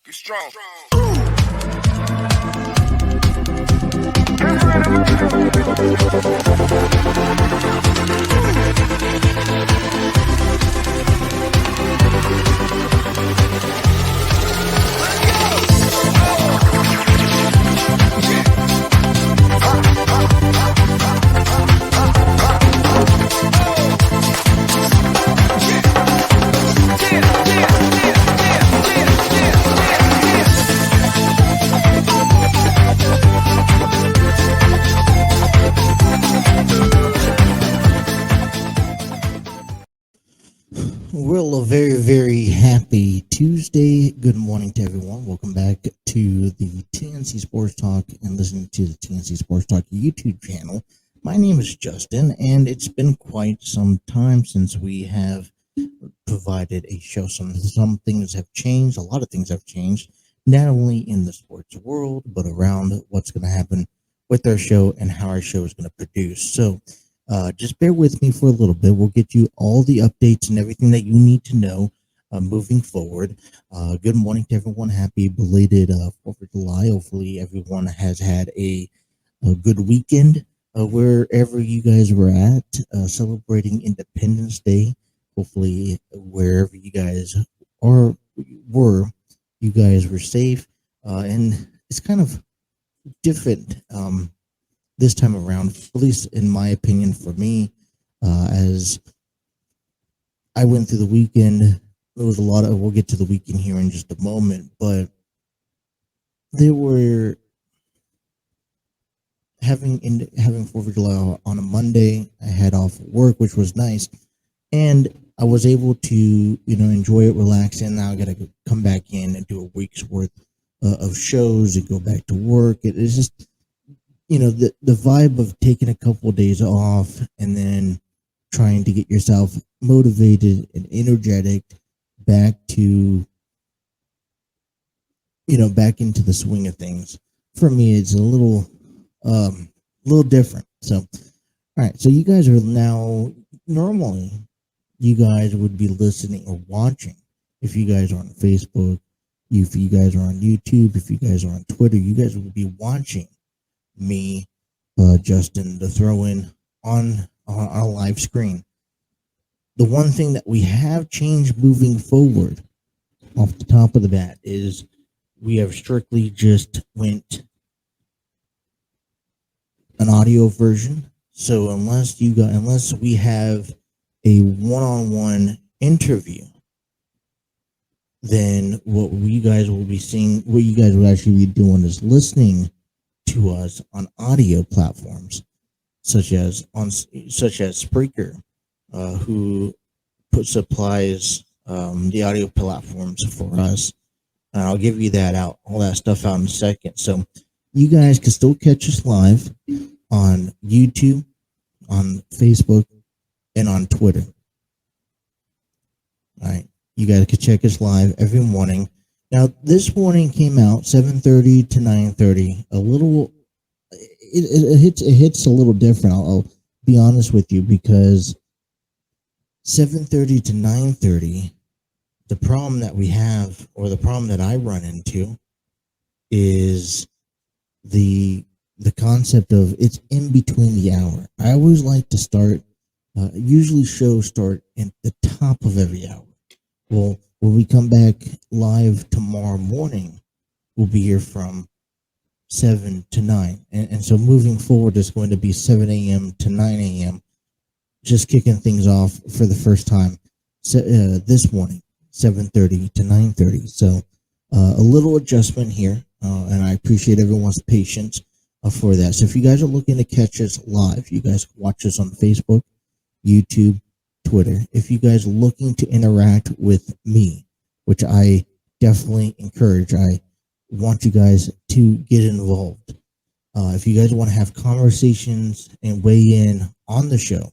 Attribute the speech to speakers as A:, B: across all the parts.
A: Be strong.
B: Well, a very, very happy Tuesday. Good morning to everyone. Welcome back to the TNC Sports Talk and listening to the TNC Sports Talk YouTube channel. My name is Justin, and it's been quite some time since we have provided a show. Some things have changed. A lot of things have changed, not only in the sports world, but around what's going to happen with our show and how our show is going to produce. So, just bear with me for a little bit. We'll get you all the updates and everything that you need to know moving forward. Good morning to everyone. Happy belated 4th of July. Hopefully everyone has had a good weekend wherever you guys were at, celebrating Independence Day. Hopefully wherever you guys were, you guys were safe. And it's kind of different this time around, at least in my opinion, for me, as I went through the weekend. There was a lot of, we'll get to the weekend here in just a moment, but there were having 4th of July on a Monday. I had off work, which was nice, and I was able to, enjoy it, relax, and now I got to come back in and do a week's worth of shows and go back to work. It's just, the vibe of taking a couple of days off and then trying to get yourself motivated and energetic back to, back into the swing of things. For me, it's a little different. So, all right. So you guys are now, normally you guys would be listening or watching. If you guys are on Facebook, if you guys are on YouTube, if you guys are on Twitter, you guys would be watching me, Justin, to throw in on our live screen. The one thing that we have changed moving forward off the top of the bat is we have strictly just went an audio version. So unless we have a one-on-one interview, then what you guys will be seeing, what you guys will actually be doing is listening to us on audio platforms such as Spreaker, who supplies the audio platforms for us. And I'll give you all that stuff out in a second. So you guys can still catch us live on YouTube, on Facebook, and on Twitter. All right, you guys can check us live every morning. Now, this morning came out 7:30 to 9:30. A little, it hits a little different. I'll be honest with you, because 7:30 to 9:30, the problem that we have, or the problem that I run into, is the concept of it's in between the hour. I always like to start. Usually, shows start at the top of every hour. Well, when we come back live tomorrow morning, we'll be here from 7 to 9. And so moving forward, it's going to be 7 a.m. to 9 a.m., just kicking things off for the first time this morning, 7:30 to 9:30. So a little adjustment here, and I appreciate everyone's patience for that. So if you guys are looking to catch us live, you guys watch us on Facebook, YouTube, Twitter. If you guys are looking to interact with me, which I definitely encourage, I want you guys to get involved. If you guys want to have conversations and weigh in on the show,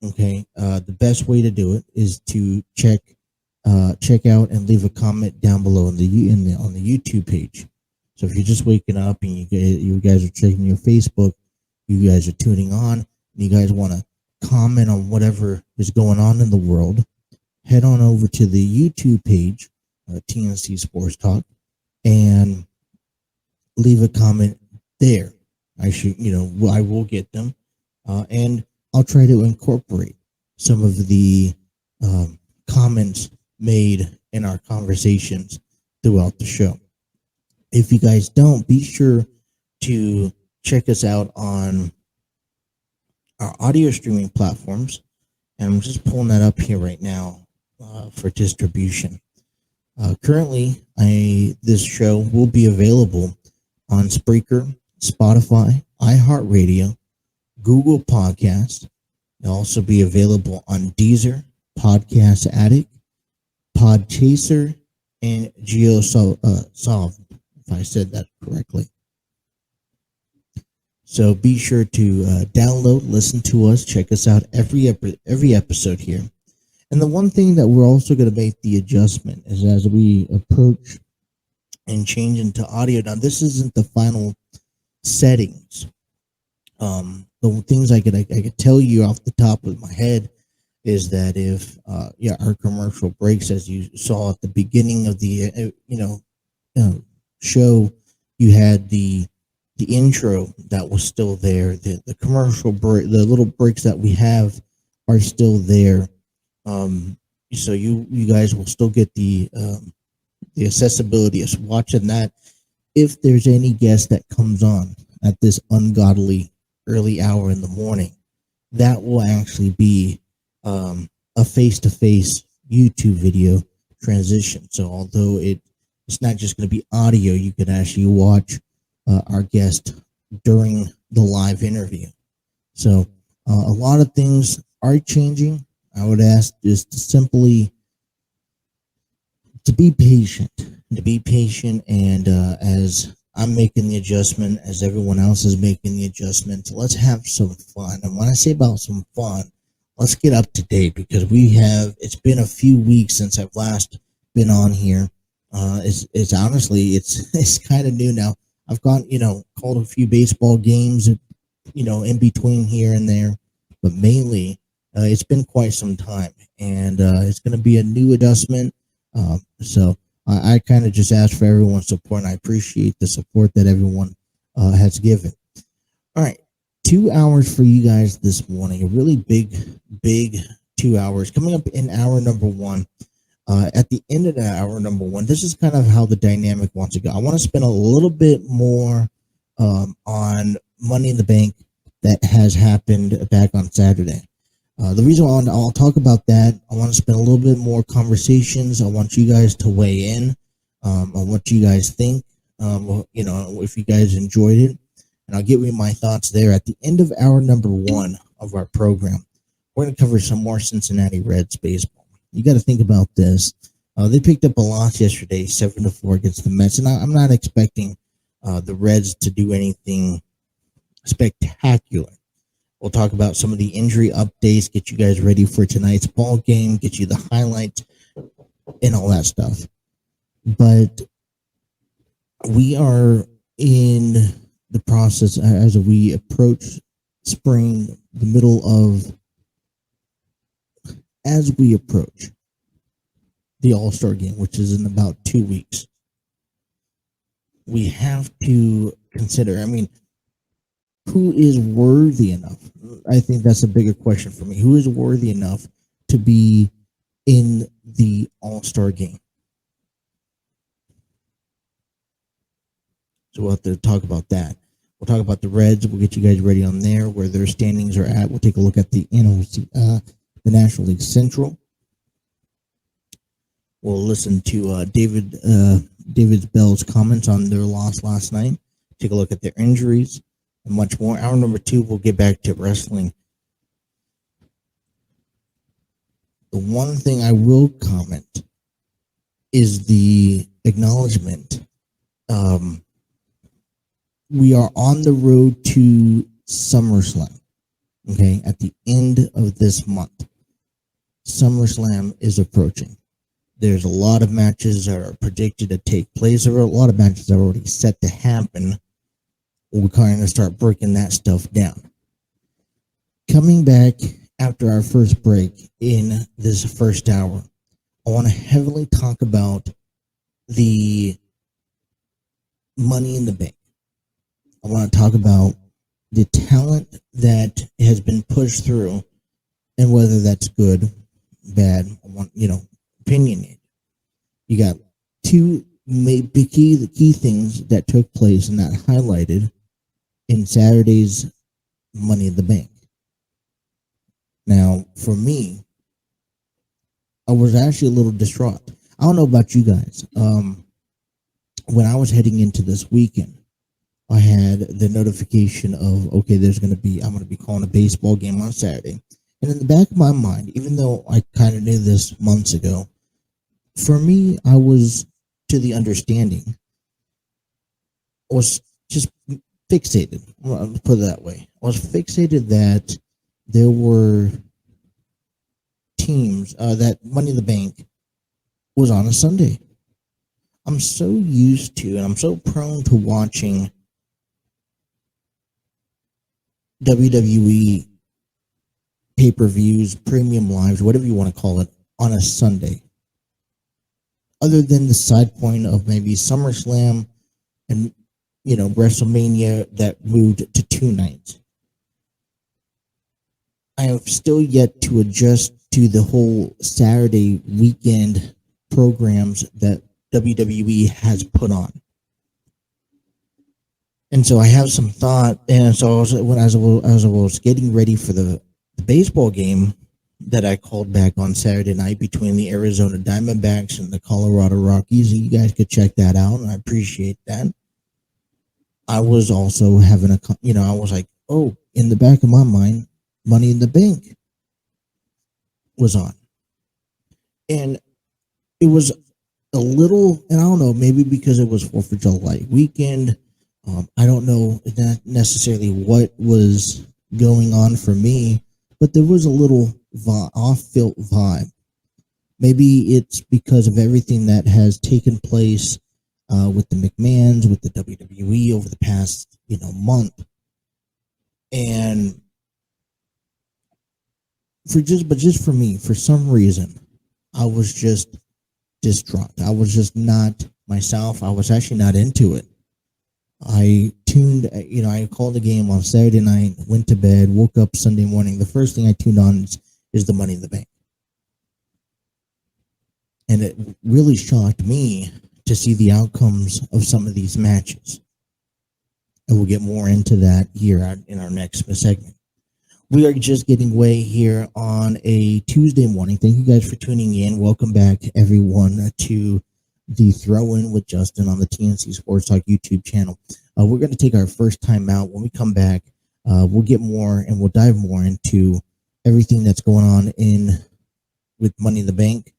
B: okay, the best way to do it is to check out and leave a comment down below on the YouTube page. So if you're just waking up and you guys are checking your Facebook, you guys are tuning on, and you guys want to comment on whatever is going on in the world, head on over to the YouTube page, TNC Sports Talk. and leave a comment there. I will get them, and I'll try to incorporate some of the comments made in our conversations throughout the show. If you guys don't, be sure to check us out on our audio streaming platforms. And I'm just pulling that up here right now for distribution. Currently, this show will be available on Spreaker, Spotify, iHeartRadio, Google Podcasts. It'll also be available on Deezer, Podcast Addict, Podchaser, and GeoSolve, if I said that correctly. So be sure to download, listen to us, check us out every episode here. And the one thing that we're also going to make the adjustment is as we approach and change into audio. Now, this isn't the final settings. The things I could tell you off the top of my head is that if our commercial breaks, as you saw at the beginning of the show, you had the intro that was still there. The commercial break, the little breaks that we have are still there. So you guys will still get the accessibility of watching that. If there's any guest that comes on at this ungodly early hour in the morning, that will actually be a face-to-face YouTube video transition. So although it's not just going to be audio, you can actually watch our guest during the live interview. So a lot of things are changing. I would ask just simply to be patient, and as I'm making the adjustment, as everyone else is making the adjustment, let's have some fun. And when I say about some fun, let's get up to date, because it's been a few weeks since I've last been on here. It's honestly, it's kind of new now. I've called a few baseball games, in between here and there, but mainly it's been quite some time, and it's going to be a new adjustment. So I kind of just ask for everyone's support, and I appreciate the support that everyone has given. All right, 2 hours for you guys this morning. A really big 2 hours coming up in hour number one. At the end of the hour number one, this is kind of how the dynamic wants to go. I want to spend a little bit more on Money in the Bank that has happened back on Saturday. The reason I'll talk about that, I want to spend a little bit more conversations. I want you guys to weigh in on what you guys think, if you guys enjoyed it. And I'll give you my thoughts there. At the end of hour number one of our program, we're going to cover some more Cincinnati Reds baseball. You got to think about this. They picked up a loss yesterday, 7-4 against the Mets, and I'm not expecting the Reds to do anything spectacular. We'll talk about some of the injury updates, get you guys ready for tonight's ball game, get you the highlights, and all that stuff. But we are in the process as we approach spring, as we approach the All Star game, which is in about 2 weeks. We have to consider, who is worthy enough? I think that's a bigger question for me. Who is worthy enough to be in the All Star game? So we'll have to talk about that. We'll talk about the Reds. We'll get you guys ready on there, where their standings are at. We'll take a look at the the National League Central. We'll listen to David Bell's comments on their loss last night. Take a look at their injuries and much more. Hour number two, we'll get back to wrestling. The one thing I will comment is the acknowledgement. We are on the road to SummerSlam. Okay, at the end of this month, SummerSlam is approaching. There's a lot of matches that are predicted to take place. There are a lot of matches that are already set to happen. We're kind of start breaking that stuff down. Coming back after our first break in this first hour, I want to heavily talk about the Money in the Bank. I want to talk about the talent that has been pushed through and whether that's good, bad, opinionated. You got the key things that took place and that highlighted in Saturday's Money in the Bank. Now, for me, I was actually a little distraught. I don't know about you guys. When I was heading into this weekend, I had the notification of, okay, I'm going to be calling a baseball game on Saturday. And in the back of my mind, even though I kind of knew this months ago, for me, I was to the understanding, was just fixated. Let's put it that way. I was fixated that there were teams, that Money in the Bank was on a Sunday. I'm so used to and I'm so prone to watching WWE pay-per-views, premium lives, whatever you want to call it, on a Sunday. Other than the side point of maybe SummerSlam and, WrestleMania that moved to 2 nights. I have still yet to adjust to the whole Saturday weekend programs that WWE has put on. And so I have some thought, and so as I was getting ready for the baseball game that I called back on Saturday night between the Arizona Diamondbacks and the Colorado Rockies, and you guys could check that out, and I appreciate that. I was also having I was like, oh, in the back of my mind, Money in the Bank was on. And it was a little, and I don't know, maybe because it was 4th of July weekend, I don't know not necessarily what was going on for me, but there was a little off-field vibe. Maybe it's because of everything that has taken place with the McMahons, with the WWE over the past, month. And just for me, for some reason, I was just distraught. I was just not myself. I was actually not into it. I called the game on Saturday night, went to bed, woke up Sunday morning. The first thing I tuned on is the Money in the Bank. And it really shocked me to see the outcomes of some of these matches. And we'll get more into that here in our next segment. We are just getting away here on a Tuesday morning. Thank you guys for tuning in. Welcome back, everyone, to the Throw-In with Justin on the TNC Sports Talk YouTube channel. We're going to take our first time out. When we come back, we'll get more and we'll dive more into everything that's going on with Money in the Bank.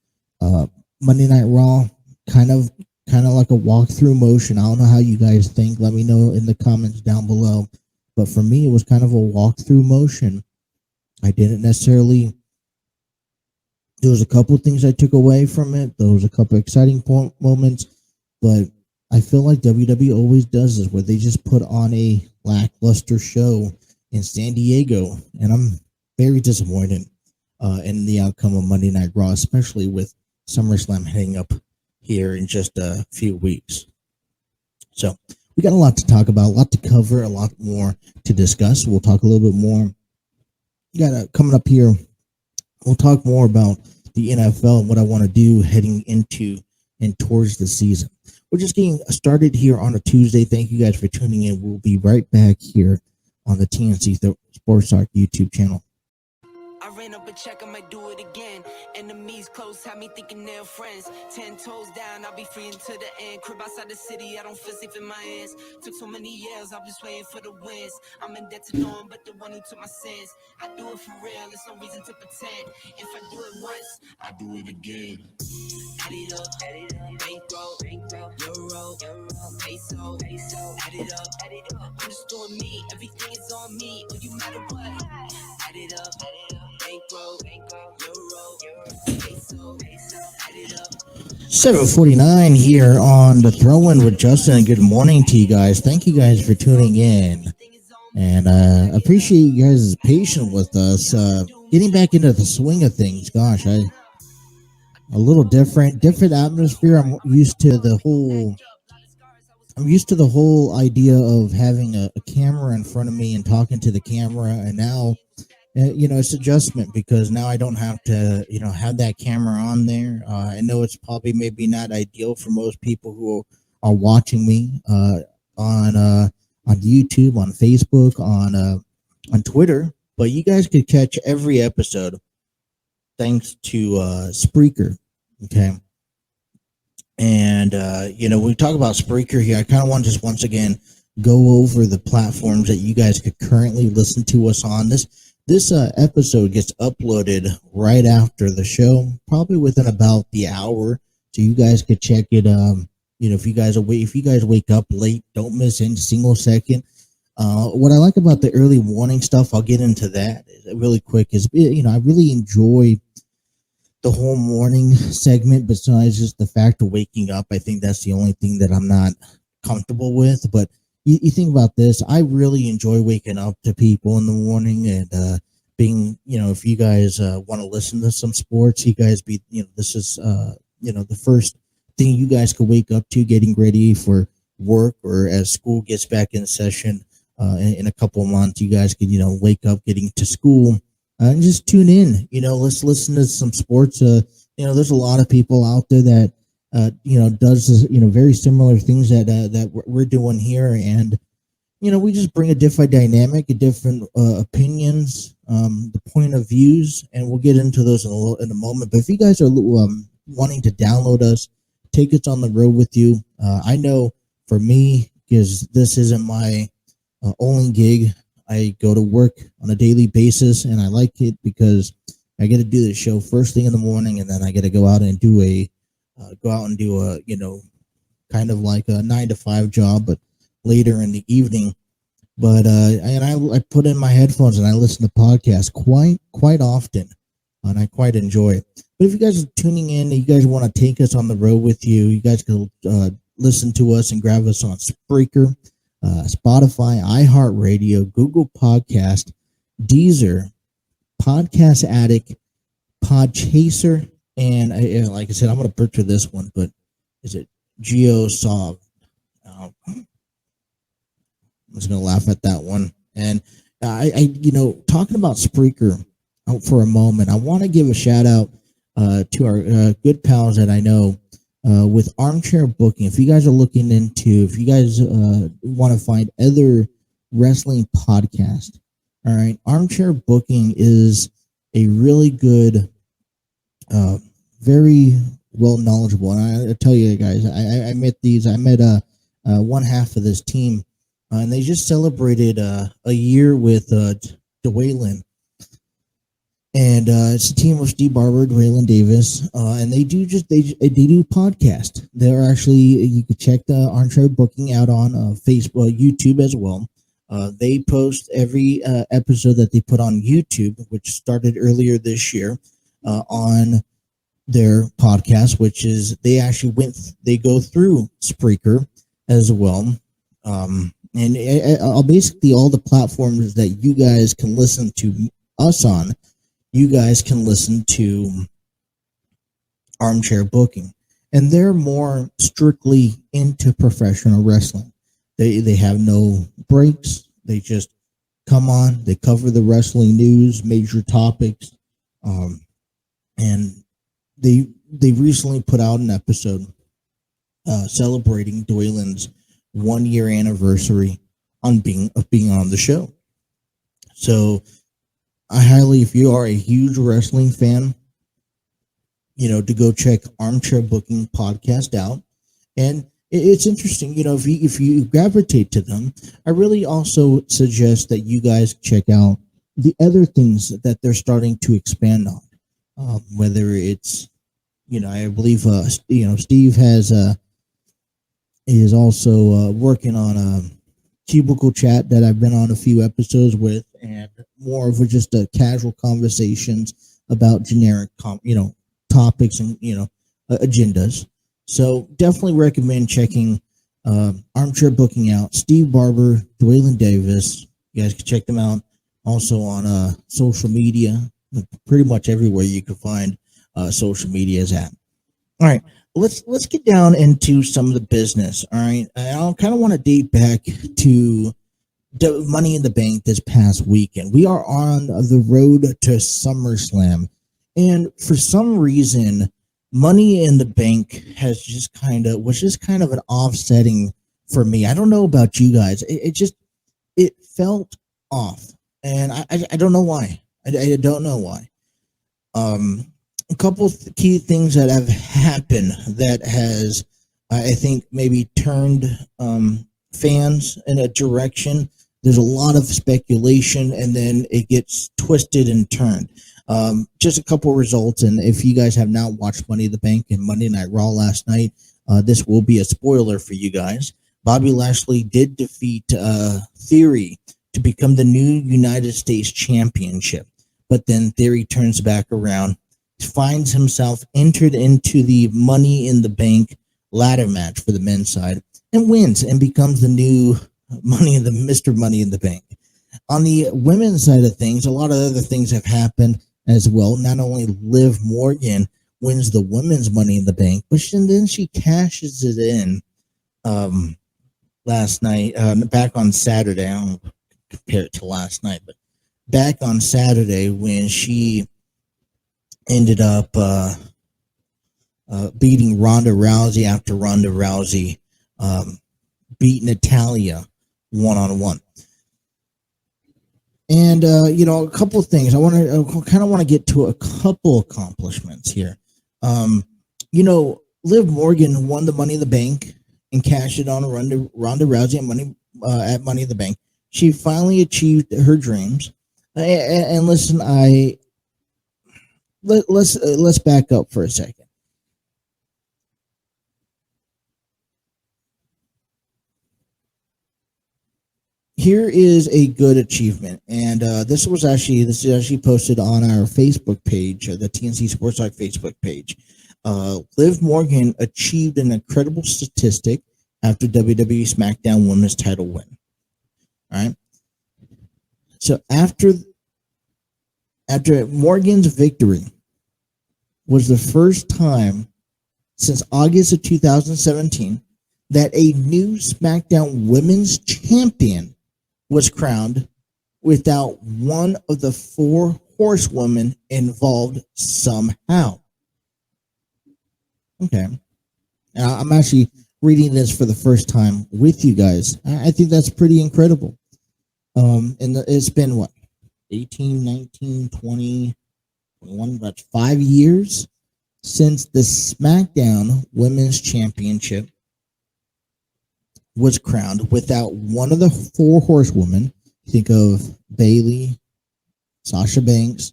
B: Monday Night Raw, kind of like a walkthrough motion. I don't know how you guys think. Let me know in the comments down below. But for me, it was kind of a walkthrough motion. I didn't necessarily. There was a couple of things I took away from it. There was a couple of exciting moments, but I feel like WWE always does this, where they just put on a lackluster show in San Diego, and I'm very disappointed in the outcome of Monday Night Raw, especially with SummerSlam heading up here in just a few weeks. So we got a lot to talk about, a lot to cover, a lot more to discuss. We'll talk a little bit more. Coming up here, we'll talk more about the NFL and what I want to do heading into and towards the season. We're just getting started here on a Tuesday. Thank you guys for tuning in. We'll be right back here on the TNC Sports Talk YouTube channel.
A: I ran up a check, I might do it again. Enemies close, have me thinking they're friends. 10 toes down, I'll be free until the end. Crib outside the city, I don't feel safe in my hands. Took so many years, I'm just waiting for the wins. I'm in debt to no one but the one who took my sins. I do it for real, there's no reason to pretend. If I do it once, I do it again. Add it up, bankroll, euro, peso, add it up, I'm just doing me, everything is on me, oh you matter what, add it up, bankroll, euro, peso, add it up.
B: 7:49 here on the Throw-In with Justin, and good morning to you guys. Thank you guys for tuning in, and appreciate you guys' patience with us. Getting back into the swing of things, gosh, a little different atmosphere. I'm used to the whole I'm used to the whole idea of having a camera in front of me and talking to the camera, and now it's adjustment because now I don't have to have that camera on there. I know it's probably maybe not ideal for most people who are watching me on YouTube, on Facebook, on Twitter, but you guys could catch every episode thanks to Spreaker. Okay. And we talk about Spreaker here. I kind of want to just once again go over the platforms that you guys could currently listen to us on. This episode gets uploaded right after the show, probably within about the hour, so you guys could check it. If you guys wake up late, don't miss any single second. What I like about the early warning stuff, I'll get into that really quick. Is I really enjoy the whole morning segment, besides just the fact of waking up. I think that's the only thing that I'm not comfortable with. But you think about this, I really enjoy waking up to people in the morning and being, if you guys want to listen to some sports, you guys this is, the first thing you guys could wake up to, getting ready for work, or as school gets back in session in a couple of months, you guys could, wake up getting to school. And just tune in. Let's listen to some sports. There's a lot of people out there that does very similar things that we're doing here, and we just bring a different dynamic, a different opinions, the point of views, and we'll get into those in a moment. But if you guys are wanting to download us, take us on the road with you. I know for me, because this isn't my only gig. I go to work on a daily basis, and I like it because I get to do the show first thing in the morning, and then I get to go out and do a kind of like a 9 to 5 job, but later in the evening. But I put in my headphones and I listen to podcasts quite often, and I quite enjoy it. But if you guys are tuning in, you guys want to take us on the road with you, you guys can listen to us and grab us on Spreaker, Spotify, iHeartRadio, Google Podcast, Deezer, Podcast Addict, Podchaser, and like I said, I'm going to butcher this one, but is it GeoSov? I'm just going to laugh at that one. And talking about Spreaker for a moment, I want to give a shout out to our good pals that I know with Armchair Booking. If you guys are looking if you guys want to find other wrestling podcasts, all right, Armchair Booking is a really good, very well knowledgeable. And I tell you guys, I met one half of this team, and they just celebrated a year with Dwaylen. And it's a team of Steve Barber, Dwaylen Davis, and they do podcast. They're actually, you can check the Armchair Booking out on Facebook, YouTube as well. They post every episode that they put on YouTube, which started earlier this year, on their podcast, which is they go through Spreaker as well, and basically all the platforms that you guys can listen to us on. You guys can listen to Armchair Booking, and they're more strictly into professional wrestling. They have no breaks. They just come on. They cover the wrestling news, major topics, and they recently put out an episode celebrating Dwaylen's 1 year anniversary of being on the show. So I highly, if you are a huge wrestling fan, to go check Armchair Booking podcast out. And it's interesting, if you gravitate to them, I really also suggest that you guys check out the other things that they're starting to expand on. Whether it's, I believe, Steve is also working on a cubicle chat that I've been on a few episodes with, and more of just a casual conversations about generic, topics and agendas. So definitely recommend checking Armchair Booking out. Steve Barber, Dwaylen Davis. You guys can check them out also on social media. Pretty much everywhere you can find social media is at. All right, let's get down into some of the business. All right, I kind of want to date back to Money in the Bank this past weekend. We are on the road to SummerSlam, and for some reason, Money in the Bank was just kind of an offsetting for me. I don't know about you guys. It felt off, and I don't know why. I don't know why. A couple key things that have happened that has, I think, maybe turned fans in a direction. There's a lot of speculation, and then it gets twisted and turned. Just a couple results, and if you guys have not watched Money in the Bank and Monday Night Raw last night, this will be a spoiler for you guys. Bobby Lashley did defeat Theory to become the new United States Championship, but then Theory turns back around, finds himself entered into the Money in the Bank ladder match for the men's side, and wins and becomes the new Mr. Money in the Bank. On the women's side of things, a lot of other things have happened as well. Not only Liv Morgan wins the women's Money in the Bank, but then she cashes it in last night, back on Saturday. I don't compare it to last night, but back on Saturday when she ended up beating Ronda Rousey after Ronda Rousey beat Natalia one-on-one. And a couple of things. I kind of want to get to a couple accomplishments here. Liv Morgan won the Money in the Bank and cashed it on Ronda Rousey at Money in the Bank. She finally achieved her dreams. And listen, let's back up for a second. Here is a good achievement, and this is actually posted on our Facebook page, the TNC Sports Talk Facebook page. Liv Morgan achieved an incredible statistic after WWE SmackDown Women's title win. All right. So after Morgan's victory was the first time since August of 2017 that a new SmackDown Women's Champion was crowned without one of the four horsewomen involved somehow. Okay. Now, I'm actually reading this for the first time with you guys. I think that's pretty incredible. And it's been, what, 18, 19, 20, 21, about 5 years since the SmackDown Women's Championship was crowned without one of the four horsewomen. Think of Bayley, Sasha Banks,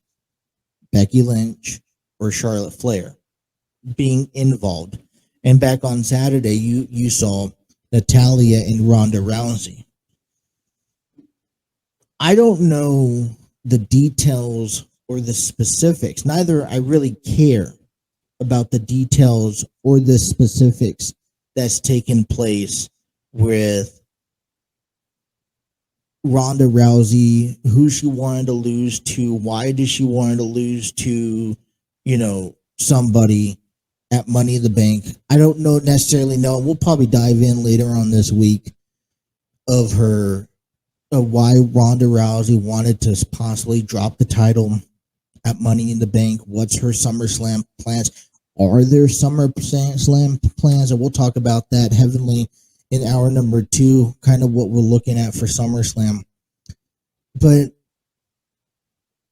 B: Becky Lynch, or Charlotte Flair being involved. And back on Saturday, you saw Natalia and Ronda Rousey. I don't know the details or the specifics. Neither I really care about the details or the specifics that's taken place with Ronda Rousey, who she wanted to lose to, why did she want to lose to, somebody at Money in the Bank. I don't necessarily know. We'll probably dive in later on this week of why Ronda Rousey wanted to possibly drop the title at Money in the Bank. What's her SummerSlam plans? Are there SummerSlam plans? And we'll talk about that heavily in hour number 2, kind of what we're looking at for SummerSlam. But,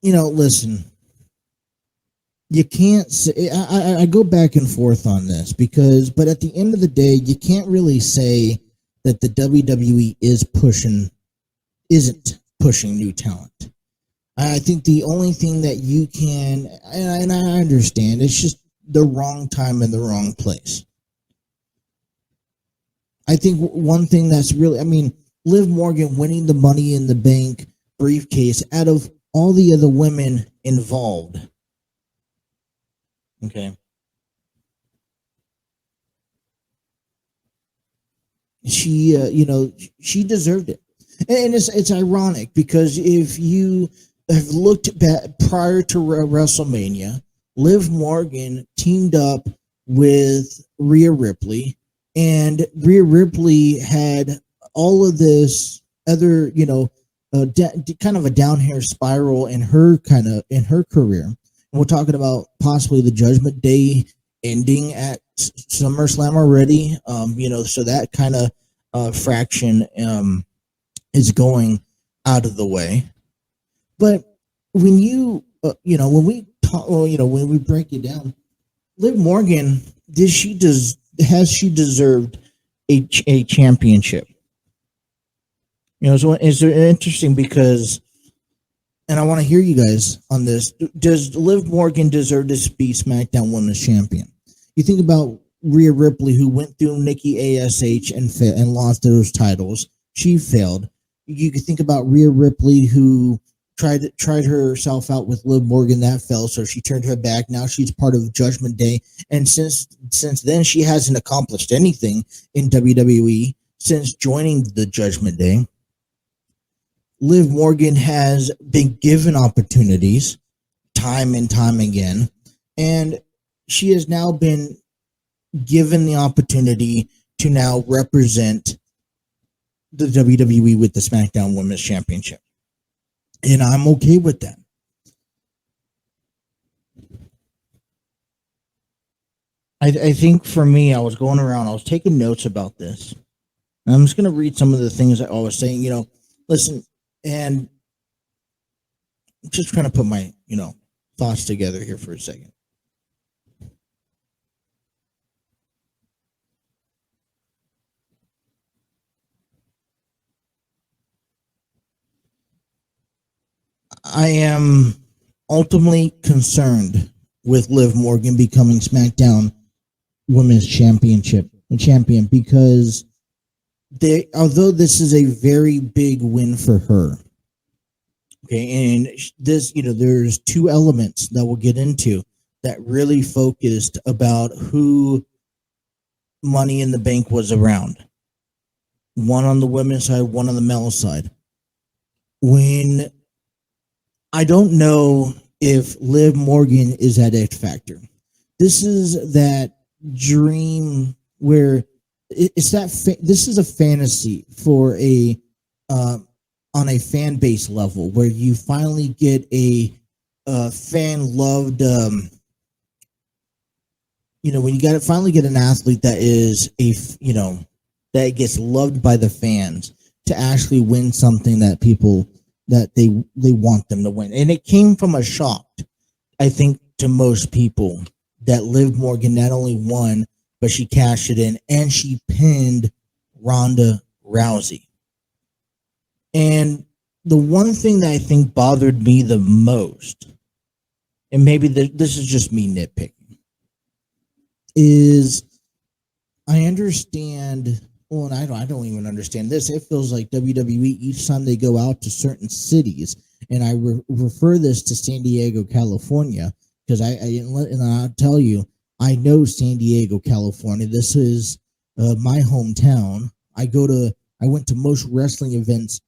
B: listen, you can't say, I go back and forth on this but at the end of the day, you can't really say that the WWE isn't pushing new talent. I think the only thing that you can, and I understand, it's just the wrong time and the wrong place. I think one thing that's really, Liv Morgan winning the Money in the Bank briefcase out of all the other women involved. Okay. She, she deserved it. And it's ironic because if you have looked back prior to WrestleMania, Liv Morgan teamed up with Rhea Ripley, and Rhea Ripley had all of this other, kind of a downhill spiral in her career. And we're talking about possibly the Judgment Day ending at SummerSlam already. So that kind of fraction is going out of the way. But when when we talk, when we break it down, Liv Morgan, has she deserved a championship? So it's interesting because, and I want to hear you guys on this. Does Liv Morgan deserve to be SmackDown Women's Champion? You think about Rhea Ripley, who went through Nikki ASH and lost those titles. She failed. You could think about Rhea Ripley, who tried herself out with Liv Morgan. That fell, so she turned her back. Now she's part of Judgment Day, and since then she hasn't accomplished anything in WWE since joining the Judgment Day. Liv Morgan has been given opportunities time and time again, and she has now been given the opportunity to now represent the WWE with the SmackDown Women's Championship. And I'm okay with that. I think for me, I was going around, I was taking notes about this. And I'm just going to read some of the things that I was saying, listen, and just trying to put my, thoughts together here for a second. I am ultimately concerned with Liv Morgan becoming SmackDown Women's champion because although this is a very big win for her, okay, and this, there's two elements that we'll get into that really focused about who Money in the Bank was around. One on the women's side, one on the male side. When I don't know if Liv Morgan is at X Factor. This is that dream where it's that this is a fantasy for on a fan base level where you finally get a fan loved. When you finally get an athlete that is that gets loved by the fans to actually win something that people that they want them to win. And it came from a shock, I think, to most people that Liv Morgan not only won, but she cashed it in and she pinned Ronda Rousey. And the one thing that I think bothered me the most, and maybe this is just me nitpicking, is I understand. Well, and I don't even understand this. It feels like WWE, each time they go out to certain cities, and I refer this to San Diego, California, because I'll tell you, I know San Diego, California. This is my hometown. I went to most wrestling events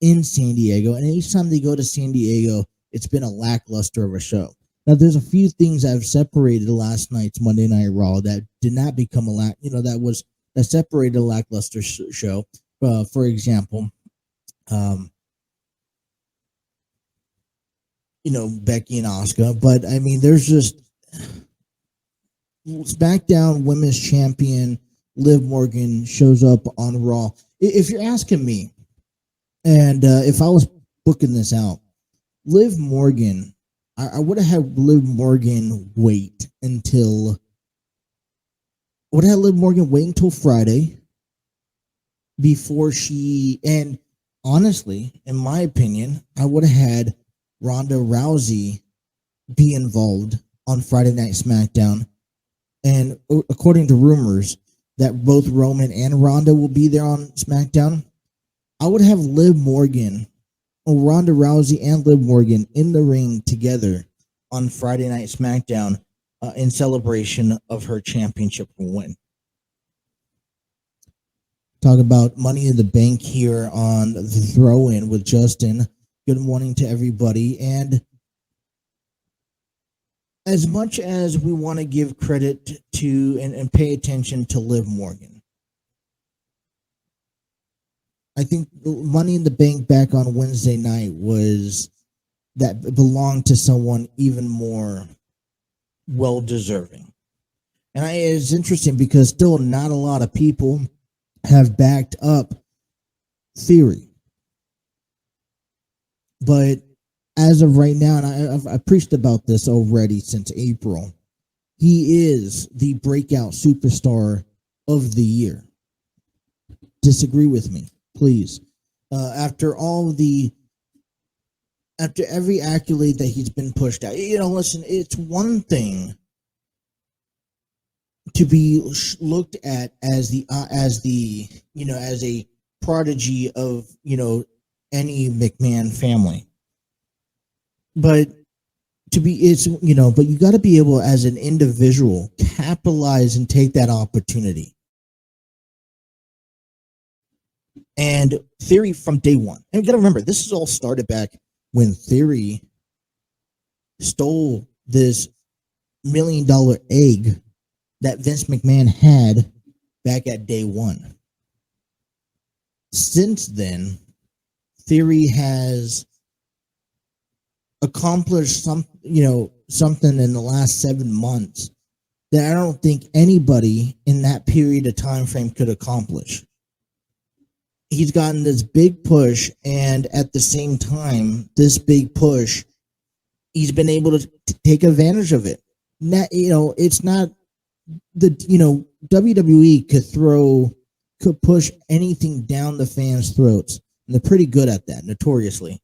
B: in San Diego, and each time they go to San Diego, it's been a lackluster of a show. Now, there's a few things that have separated last night's Monday Night Raw that did not become that separated a lackluster show. For example, Becky and Asuka. But I mean, there's just SmackDown Women's Champion Liv Morgan shows up on Raw. If you're asking me, and if I was booking this out, Liv Morgan, I would have had Liv Morgan wait until Friday before and honestly, in my opinion, I would have had Ronda Rousey be involved on Friday Night SmackDown. And according to rumors that both Roman and Ronda will be there on SmackDown, I would have Ronda Rousey and Liv Morgan in the ring together on Friday Night SmackDown in celebration of her championship win. Talk about Money in the Bank here on the throw-in with Justin. Good morning to everybody. And as much as we want to give credit to and pay attention to Liv Morgan, I think Money in the Bank back on Wednesday night was that belonged to someone even more well deserving. And it's interesting because still not a lot of people have backed up Theory. But as of right now, and I preached about this already since April, he is the breakout superstar of the year. Disagree with me, please. After every accolade that he's been pushed out, listen, it's one thing to be looked at as a prodigy of any McMahon family, but but you got to be able as an individual capitalize and take that opportunity. And Theory from day one, and you got to remember, this is all started back when Theory stole this $1 million egg that Vince McMahon had back at day one. Since then, Theory has accomplished something in the last 7 months that I don't think anybody in that period of time frame could accomplish. He's gotten this big push, and at the same time, this big push, he's been able to take advantage of it. It's not WWE could push anything down the fans' throats, and they're pretty good at that, notoriously.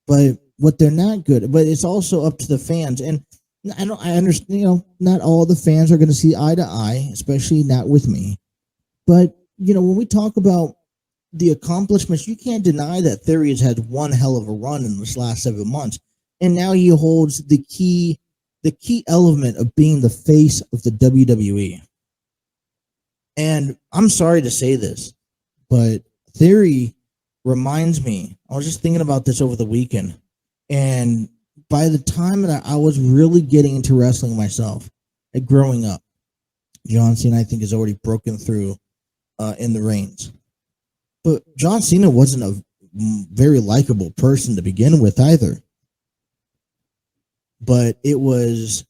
B: But what they're not good, but it's also up to the fans. And I understand, not all the fans are going to see eye to eye, especially not with me. But when we talk about the accomplishments, you can't deny that Theory has had one hell of a run in this last 7 months, and now he holds the key element of being the face of the WWE. And I'm sorry to say this, but Theory reminds me, I was just thinking about this over the weekend, and by the time that I was really getting into wrestling myself, growing up, John Cena, I think, has already broken through in the reigns. But John Cena wasn't a very likable person to begin with either. But it was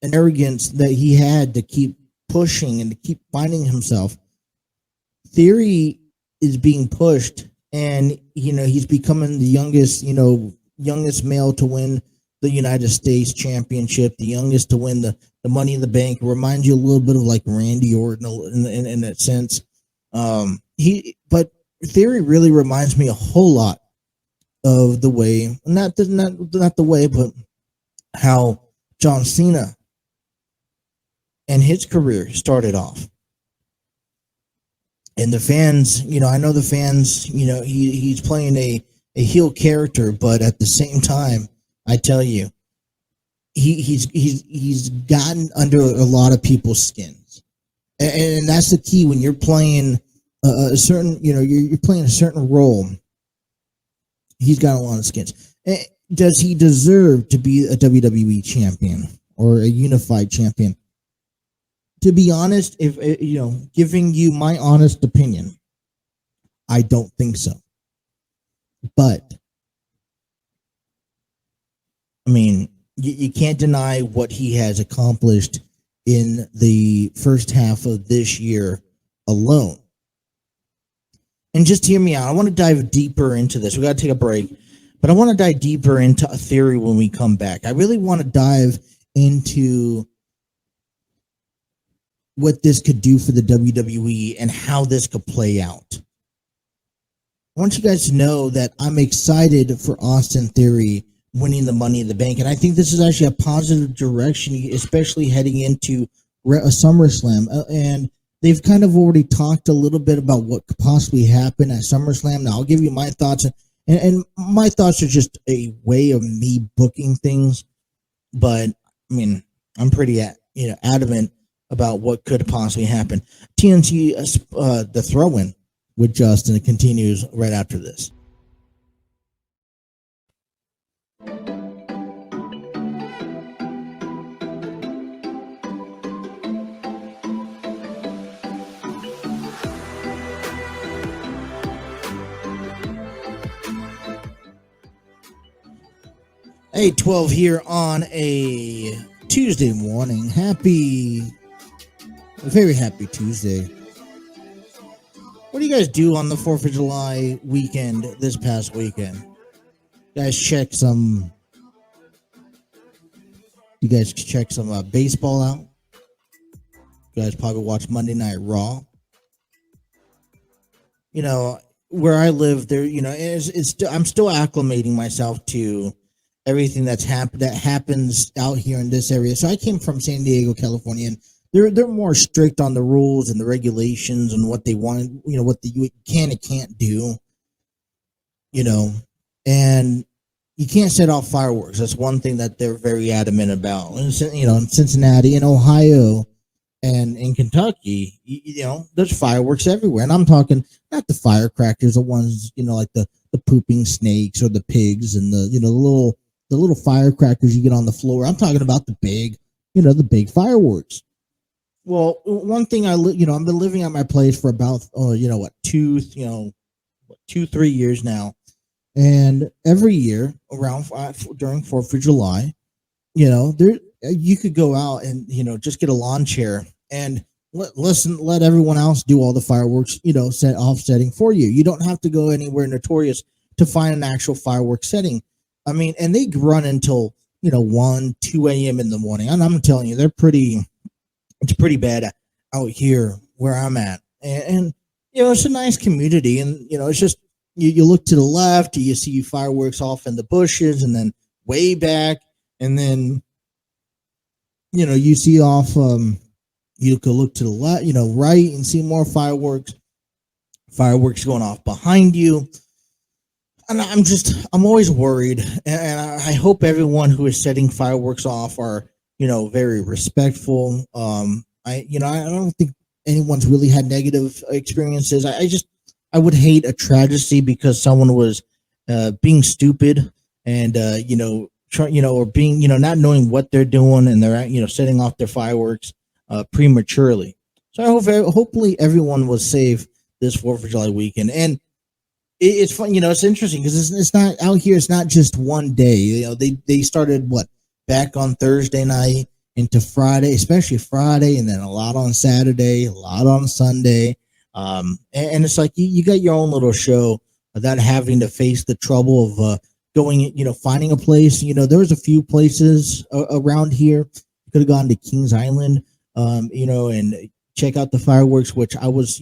B: an arrogance that he had to keep pushing and to keep finding himself. Theory is being pushed, and he's becoming the youngest male to win the United States Championship, the youngest to win the Money in the Bank. It reminds you a little bit of like Randy Orton in that sense. But Theory really reminds me a whole lot of the way, not the way, but how John Cena and his career started off. And the fans, I know the fans, he's playing a heel character, but at the same time, I tell you, he's gotten under a lot of people's skins, and that's the key when you're playing a certain, you're playing a certain role. He's got a lot of skins. Does he deserve to be a WWE champion or a unified champion? To be honest, if giving you my honest opinion, I don't think so. But I mean, you can't deny what he has accomplished in the first half of this year alone. And just hear me out. I want to dive deeper into this. We got to take a break, but I want to dive deeper into a theory when we come back. I really want to dive into what this could do for the WWE and how this could play out. I want you guys to know that I'm excited for Austin Theory winning the Money in the Bank, and I think this is actually a positive direction, especially heading into a SummerSlam. And they've kind of already talked a little bit about what could possibly happen at SummerSlam. Now, I'll give you my thoughts, and my thoughts are just a way of me booking things. But I mean, I'm pretty adamant about what could possibly happen. TNT, the throw-in with Justin continues right after this. 8:12 here on a Tuesday morning. Very happy Tuesday. What do you guys do on the 4th of July weekend this past weekend? You guys check some baseball out? You guys probably watch Monday Night Raw. You know, where I live, there, I'm still acclimating myself to everything that happens out here in this area. So I came from San Diego, California, and they're more strict on the rules and the regulations and what they want, what you can and can't do, and you can't set off fireworks. That's one thing that they're very adamant about. And, in Cincinnati, in Ohio, and in Kentucky, there's fireworks everywhere. And I'm talking not the firecrackers, the ones, like the pooping snakes or the pigs and the little firecrackers you get on the floor. I'm talking about the big fireworks. Well, one thing I've been living at my place for about 2-3 years now, and every year around during 4th of July, there you could go out and just get a lawn chair and let everyone else do all the fireworks setting for you. You don't have to go anywhere notorious to find an actual fireworks setting. I mean, and they run until 1-2 a.m. in the morning, and I'm telling you, it's pretty bad out here where I'm at, and it's a nice community, and it's just you look to the left, you see fireworks off in the bushes, and then way back, and then you see off. You could look to the left, right, and see more fireworks going off behind you. And I'm always worried, and I hope everyone who is setting fireworks off are, very respectful. I don't think anyone's really had negative experiences. I would hate a tragedy because someone was being stupid and or being not knowing what they're doing, and they're setting off their fireworks prematurely. So hopefully everyone was safe this 4th of July weekend. And it's fun, it's interesting because it's not out here. It's not just one day. They started back on Thursday night into Friday, especially Friday, and then a lot on Saturday, a lot on Sunday. And it's like you got your own little show without having to face the trouble of going, finding a place. There was a few places around here. You could have gone to Kings Island, and check out the fireworks, which I was,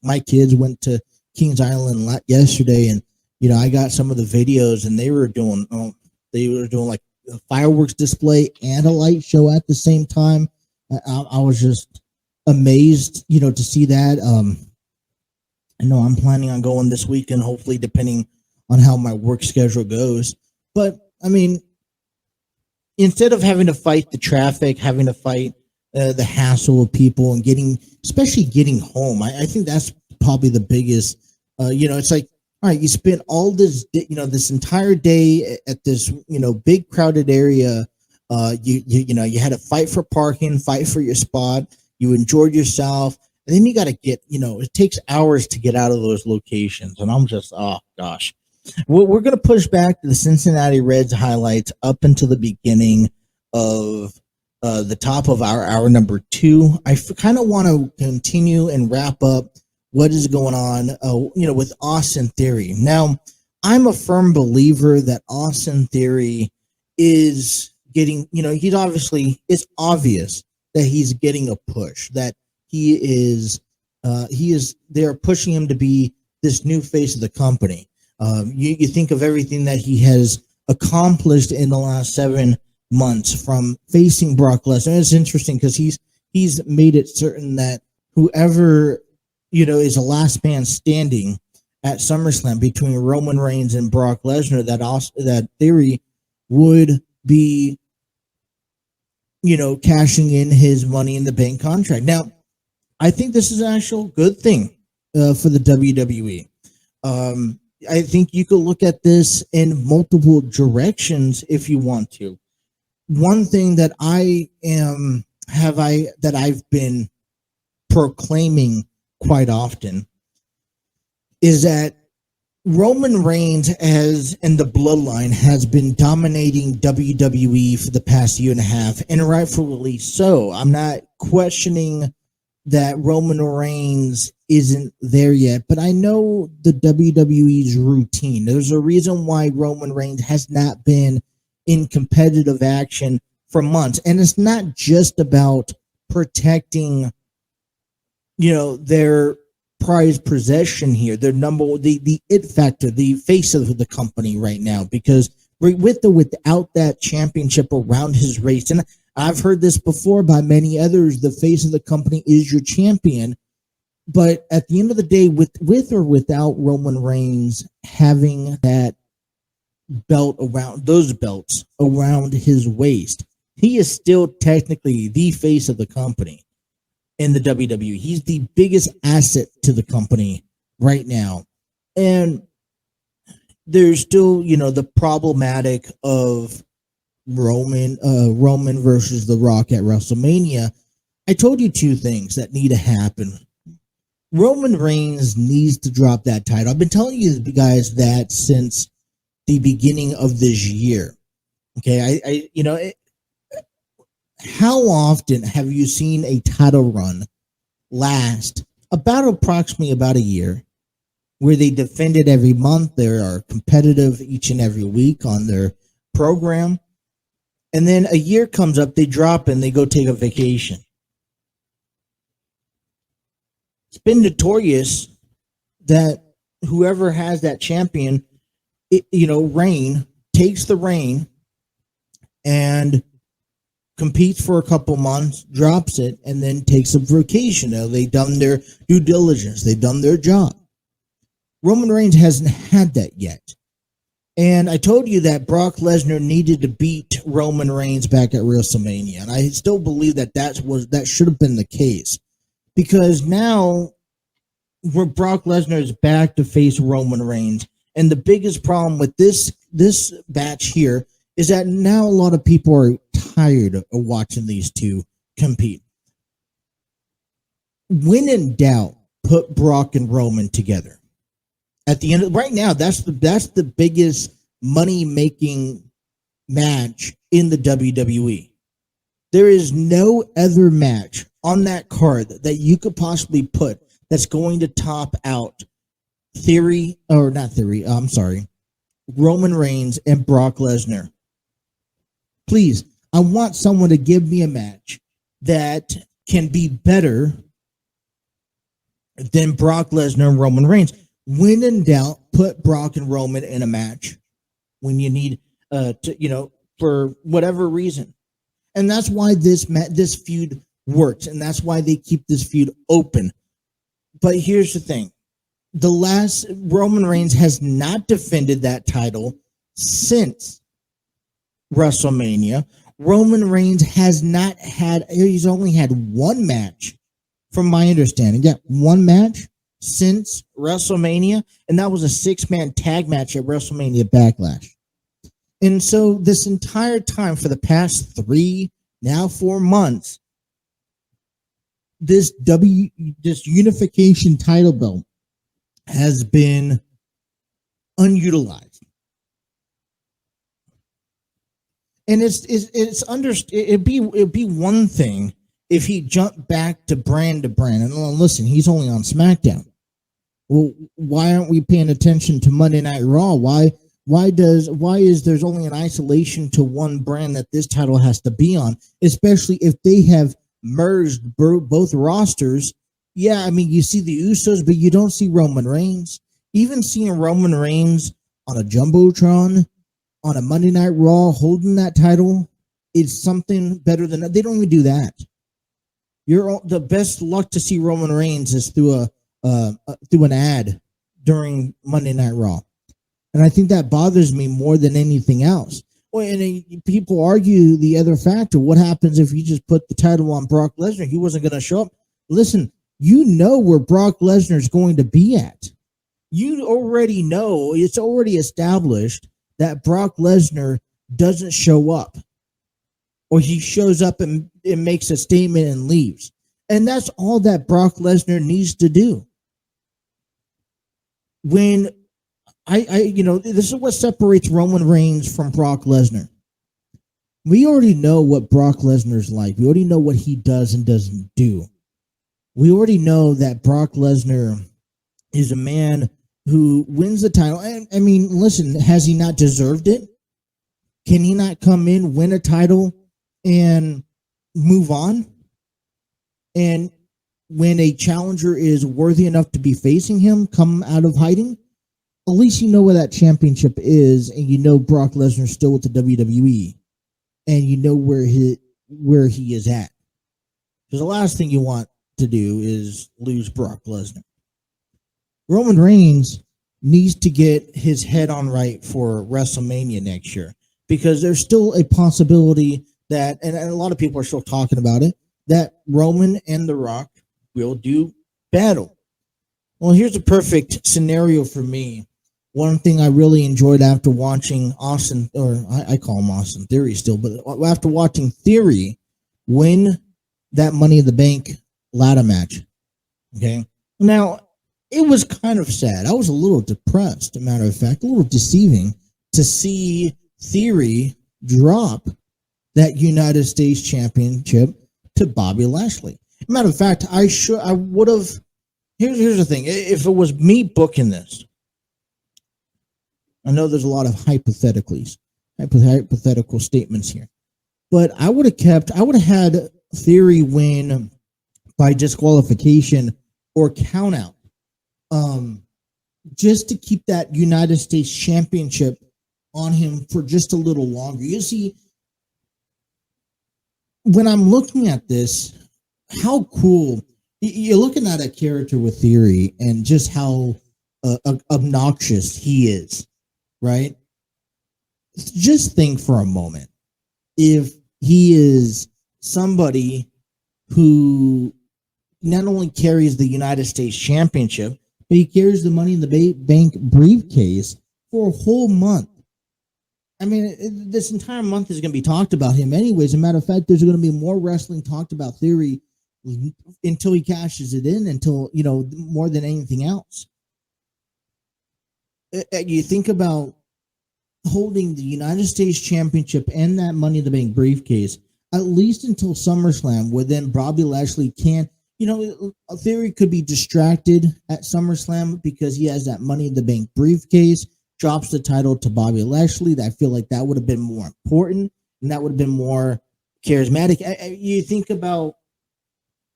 B: my kids went to Kings Island yesterday, and, I got some of the videos, and they were doing like a fireworks display and a light show at the same time. I was just amazed, to see that. I know I'm planning on going this weekend, hopefully, depending on how my work schedule goes. But I mean, instead of having to fight the traffic, having to fight the hassle of people and especially getting home, I think that's probably the biggest. It's like, all right, you spent all this, this entire day at this, big crowded area. You had to fight for parking, fight for your spot. You enjoyed yourself, and then you got to get, it takes hours to get out of those locations. And I'm just, oh gosh. We're going to push back to the Cincinnati Reds highlights up until the beginning of the top of our hour number 2. I kind of want to continue and wrap up what is going on, with Austin Theory. Now, I'm a firm believer that Austin Theory is getting, it's obvious that he's getting a push, that they're pushing him to be this new face of the company. You think of everything that he has accomplished in the last 7 months from facing Brock Lesnar. It's interesting because he's made it certain that whoever is the last man standing at SummerSlam between Roman Reigns and Brock Lesnar, that Theory would be cashing in his Money in the Bank contract. Now, I think this is an actual good thing for the WWE. I think you could look at this in multiple directions if you want to. One thing that I've been proclaiming quite often is that Roman Reigns has and the bloodline has been dominating WWE for the past year and a half, and rightfully so. I'm not questioning that Roman Reigns isn't there yet, but I know the WWE's routine. There's a reason why Roman Reigns has not been in competitive action for months, and it's not just about protecting, their prized possession here, their the it factor, the face of the company right now, because without that championship around his race, and I've heard this before by many others, the face of the company is your champion. But at the end of the day, with or without Roman Reigns having that those belts around his waist, he is still technically the face of the company in the WWE. He's the biggest asset to the company right now. And there's still, the problematic of Roman versus The Rock at WrestleMania. I told you two things that need to happen. Roman Reigns needs to drop that title. I've been telling you guys that since the beginning of this year. Okay, how often have you seen a title run last approximately about a year, where they defend it every month, they are competitive each and every week on their program, and then a year comes up, they drop and they go take a vacation? It's been notorious that whoever has that champion, reign, takes the reign and competes for a couple months, drops it, and then takes a vacation. They've done their due diligence. They've done their job. Roman Reigns hasn't had that yet. And I told you that Brock Lesnar needed to beat Roman Reigns back at WrestleMania. And I still believe that should have been the case. Because now Brock Lesnar is back to face Roman Reigns. And the biggest problem with this match here is that now a lot of people are tired of watching these two compete. When in doubt, put Brock and Roman together. At the end, right now, that's the biggest money-making match in the WWE. There is no other match on that card that you could possibly put that's going to top out Roman Reigns and Brock Lesnar. Please, I want someone to give me a match that can be better than Brock Lesnar and Roman Reigns. When in doubt, put Brock and Roman in a match when you need for whatever reason. And that's why this feud works, and that's why they keep this feud open. But here's the thing. The last Roman Reigns has not defended that title since WrestleMania. Roman Reigns he's only had one match, from my understanding. Yeah, one match since WrestleMania, and that was a 6-man tag match at WrestleMania Backlash. And so this entire time, for the past 4 months, this unification title belt has been unutilized. And it'd be one thing if he jumped back to brand. And listen, he's only on SmackDown. Well, why aren't we paying attention to Monday Night Raw? Why is there's only an isolation to one brand that this title has to be on, especially if they have merged both rosters? Yeah, I mean, you see the Usos, but you don't see Roman Reigns. Even seeing Roman Reigns on a Jumbotron on a Monday Night Raw holding that title is something better than that. They don't even do that. The best luck to see Roman Reigns is through an ad during Monday Night Raw. And I think that bothers me more than anything else. Well, and people argue the other factor. What happens if you just put the title on Brock Lesnar? He wasn't going to show up. Listen, you know where Brock Lesnar is going to be at. You already know, it's already established that Brock Lesnar doesn't show up. Or he shows up and makes a statement and leaves. And that's all that Brock Lesnar needs to do. When this is what separates Roman Reigns from Brock Lesnar. We already know what Brock Lesnar's like. We already know what he does and doesn't do. We already know that Brock Lesnar is a man who wins the title. And I mean, listen, has he not deserved it? Can he not come in, win a title, and move on? And when a challenger is worthy enough to be facing him, come out of hiding, at least you know where that championship is, and you know Brock Lesnar's still with the WWE, and you know where he is at. Because the last thing you want to do is lose Brock Lesnar. Roman Reigns needs to get his head on right for WrestleMania next year, because there's still a possibility that, and a lot of people are still talking about it, that Roman and The Rock will do battle. Well, here's a perfect scenario for me. One thing I really enjoyed after watching Austin, or I call him Austin Theory still, but after watching Theory win that Money in the Bank ladder match, okay? Now, it was kind of sad. I was a little depressed, a matter of fact, a little deceiving to see Theory drop that United States Championship to Bobby Lashley. Matter of fact, I would have. Here's the thing: if it was me booking this, I know there's a lot of hypothetical statements here, but I would have had Theory win by disqualification or count out, just to keep that United States Championship on him for just a little longer. You see, when I'm looking at this, how cool you're looking at a character with Theory and just how obnoxious he is, right? Just think for a moment, if he is somebody who not only carries the United States Championship, but he carries the Money in the Bank briefcase for a whole month. I mean, this entire month is going to be talked about him anyways. As a matter of fact, there's going to be more wrestling talked about Theory until he cashes it in, until, more than anything else. You think about holding the United States Championship and that Money in the Bank briefcase, at least until SummerSlam, where then Bobby Lashley can, Theory could be distracted at SummerSlam because he has that Money in the Bank briefcase, drops the title to Bobby Lashley. I feel like that would have been more important, and that would have been more charismatic. You think about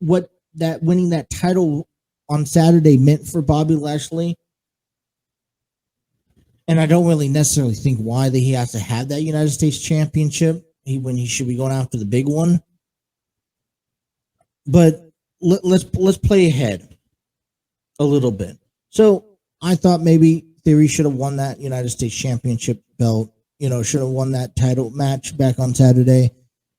B: what that winning that title on Saturday meant for Bobby Lashley, and I don't really necessarily think why he has to have that United States Championship when he should be going after the big one. But let's play ahead a little bit. So I thought maybe Theory should have won that United States Championship belt, should have won that title match back on Saturday,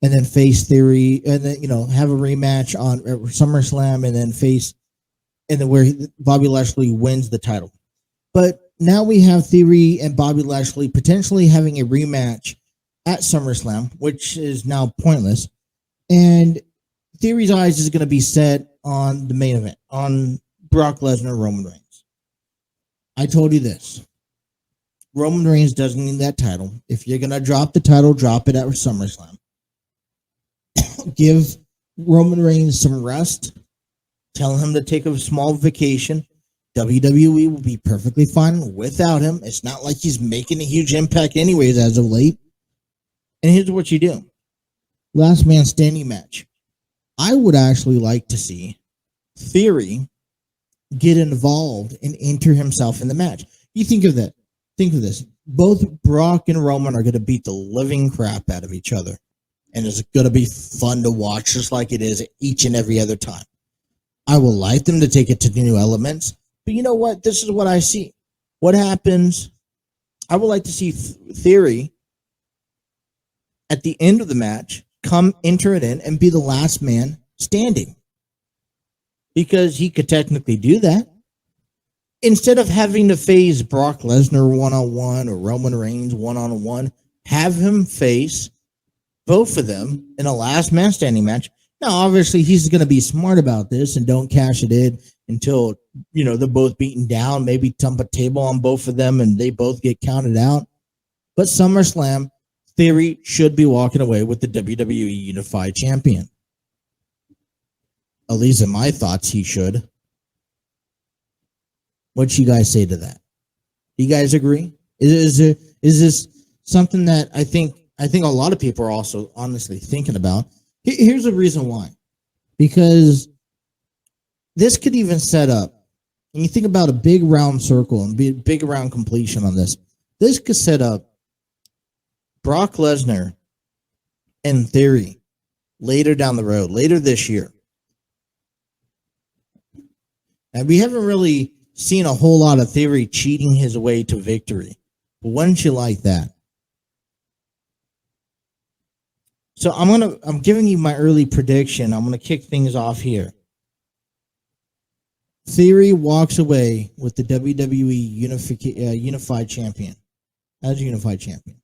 B: and then face Theory, and then, have a rematch on SummerSlam, and then where Bobby Lashley wins the title. But now we have Theory and Bobby Lashley potentially having a rematch at SummerSlam, which is now pointless. And Theory's eyes is going to be set on the main event, on Brock Lesnar, Roman Reigns. I told you this. Roman Reigns doesn't need that title. If you're going to drop the title, drop it at SummerSlam. Give Roman Reigns some rest. Tell him to take a small vacation. WWE will be perfectly fine without him. It's not like he's making a huge impact anyways as of late. And here's what you do. Last man standing match. I would actually like to see Theory get involved and enter himself in the match. You think of that. Think of this. Both Brock and Roman are going to beat the living crap out of each other. And it's going to be fun to watch, just like it is each and every other time. I would like them to take it to new elements. But you know what? This is what I see. What happens? I would like to see Theory at the end of the match enter it in and be the last man standing. Because he could technically do that. Instead of having to face Brock Lesnar one-on-one or Roman Reigns one-on-one, have him face both of them in a last man standing match. Now, obviously, he's going to be smart about this and don't cash it in until, they're both beaten down, maybe dump a table on both of them and they both get counted out. But SummerSlam, Theory should be walking away with the WWE Unified Champion. At least in my thoughts, he should. What you guys say to that? Do you guys agree? Is this something that I think a lot of people are also honestly thinking about? Here's the reason why. Because this could even set up, and you think about a big round circle and big round completion on this. This could set up Brock Lesnar and Theory later down the road, later this year. And we haven't really seen a whole lot of Theory cheating his way to victory. But wouldn't you like that? So I'm giving you my early prediction. I'm gonna kick things off here. Theory walks away with the WWE Unified Champion as Unified Champion.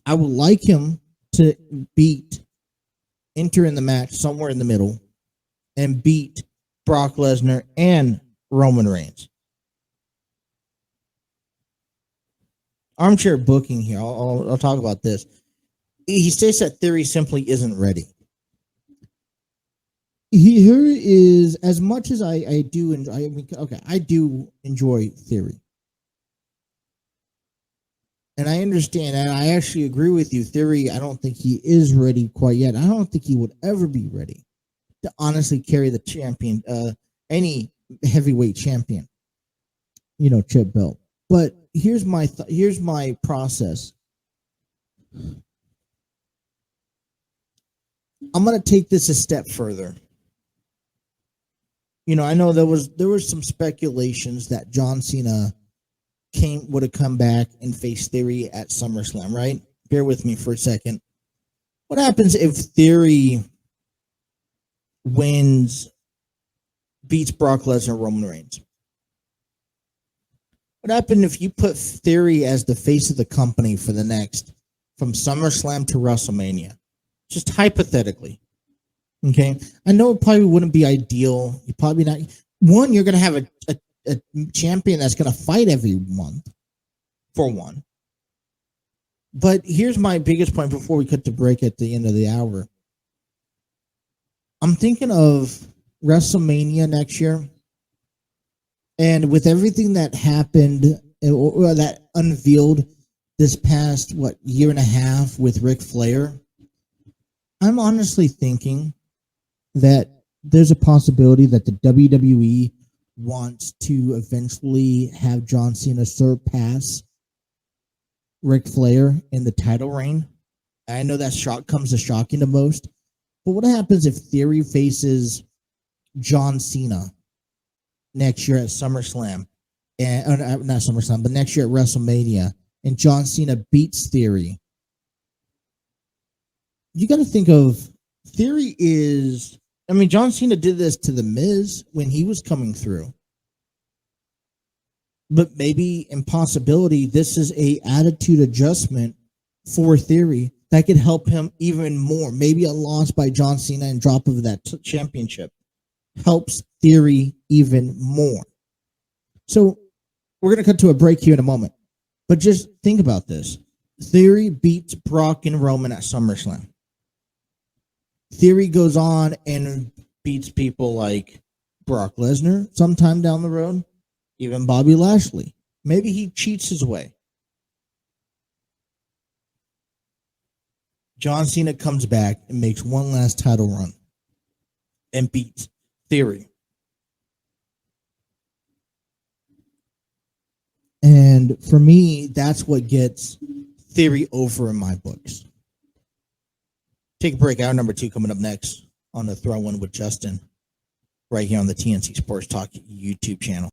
B: I would like him to enter in the match somewhere in the middle and beat Brock Lesnar and Roman Reigns. Armchair booking here. I'll talk about this. He states that Theory simply isn't ready. Here is, as much as I do enjoy Theory. And I understand, and I actually agree with you. Theory, I don't think he is ready quite yet. I don't think he would ever be ready to honestly carry the champion, any heavyweight champion, chip belt. But here's my process. I'm gonna take this a step further. I know there was some speculations that John Cena would have come back and faced Theory at SummerSlam, right? Bear with me for a second. What happens if Theory beats Brock Lesnar, Roman Reigns? What happened if you put Theory as the face of the company for the next, from SummerSlam to WrestleMania? Just hypothetically. Okay? I know it probably wouldn't be ideal. You probably not. One, you're going to have a champion that's going to fight every month, for one. But here's my biggest point before we cut to break at the end of the hour. I'm thinking of WrestleMania next year. And with everything that happened, or that unveiled this past, year and a half with Ric Flair, I'm honestly thinking that there's a possibility that the WWE wants to eventually have John Cena surpass Ric Flair in the title reign. I know that comes as shocking to most. But what happens if Theory faces John Cena next year at SummerSlam, and not SummerSlam, but next year at WrestleMania, and John Cena beats Theory? You got to think of Theory is. John Cena did this to The Miz when he was coming through. But maybe in possibility, this is a attitude adjustment for Theory that could help him even more. Maybe a loss by John Cena and drop of that championship helps Theory even more. So we're going to cut to a break here in a moment. But just think about this. Theory beats Brock and Roman at SummerSlam. Theory goes on and beats people like Brock Lesnar sometime down the road, even Bobby Lashley. Maybe he cheats his way. John Cena comes back and makes one last title run and beats Theory. And for me, that's what gets Theory over in my books. Take a break. Hour number 2 coming up next on the Throw In with Justin, right here on the TNC Sports Talk YouTube channel.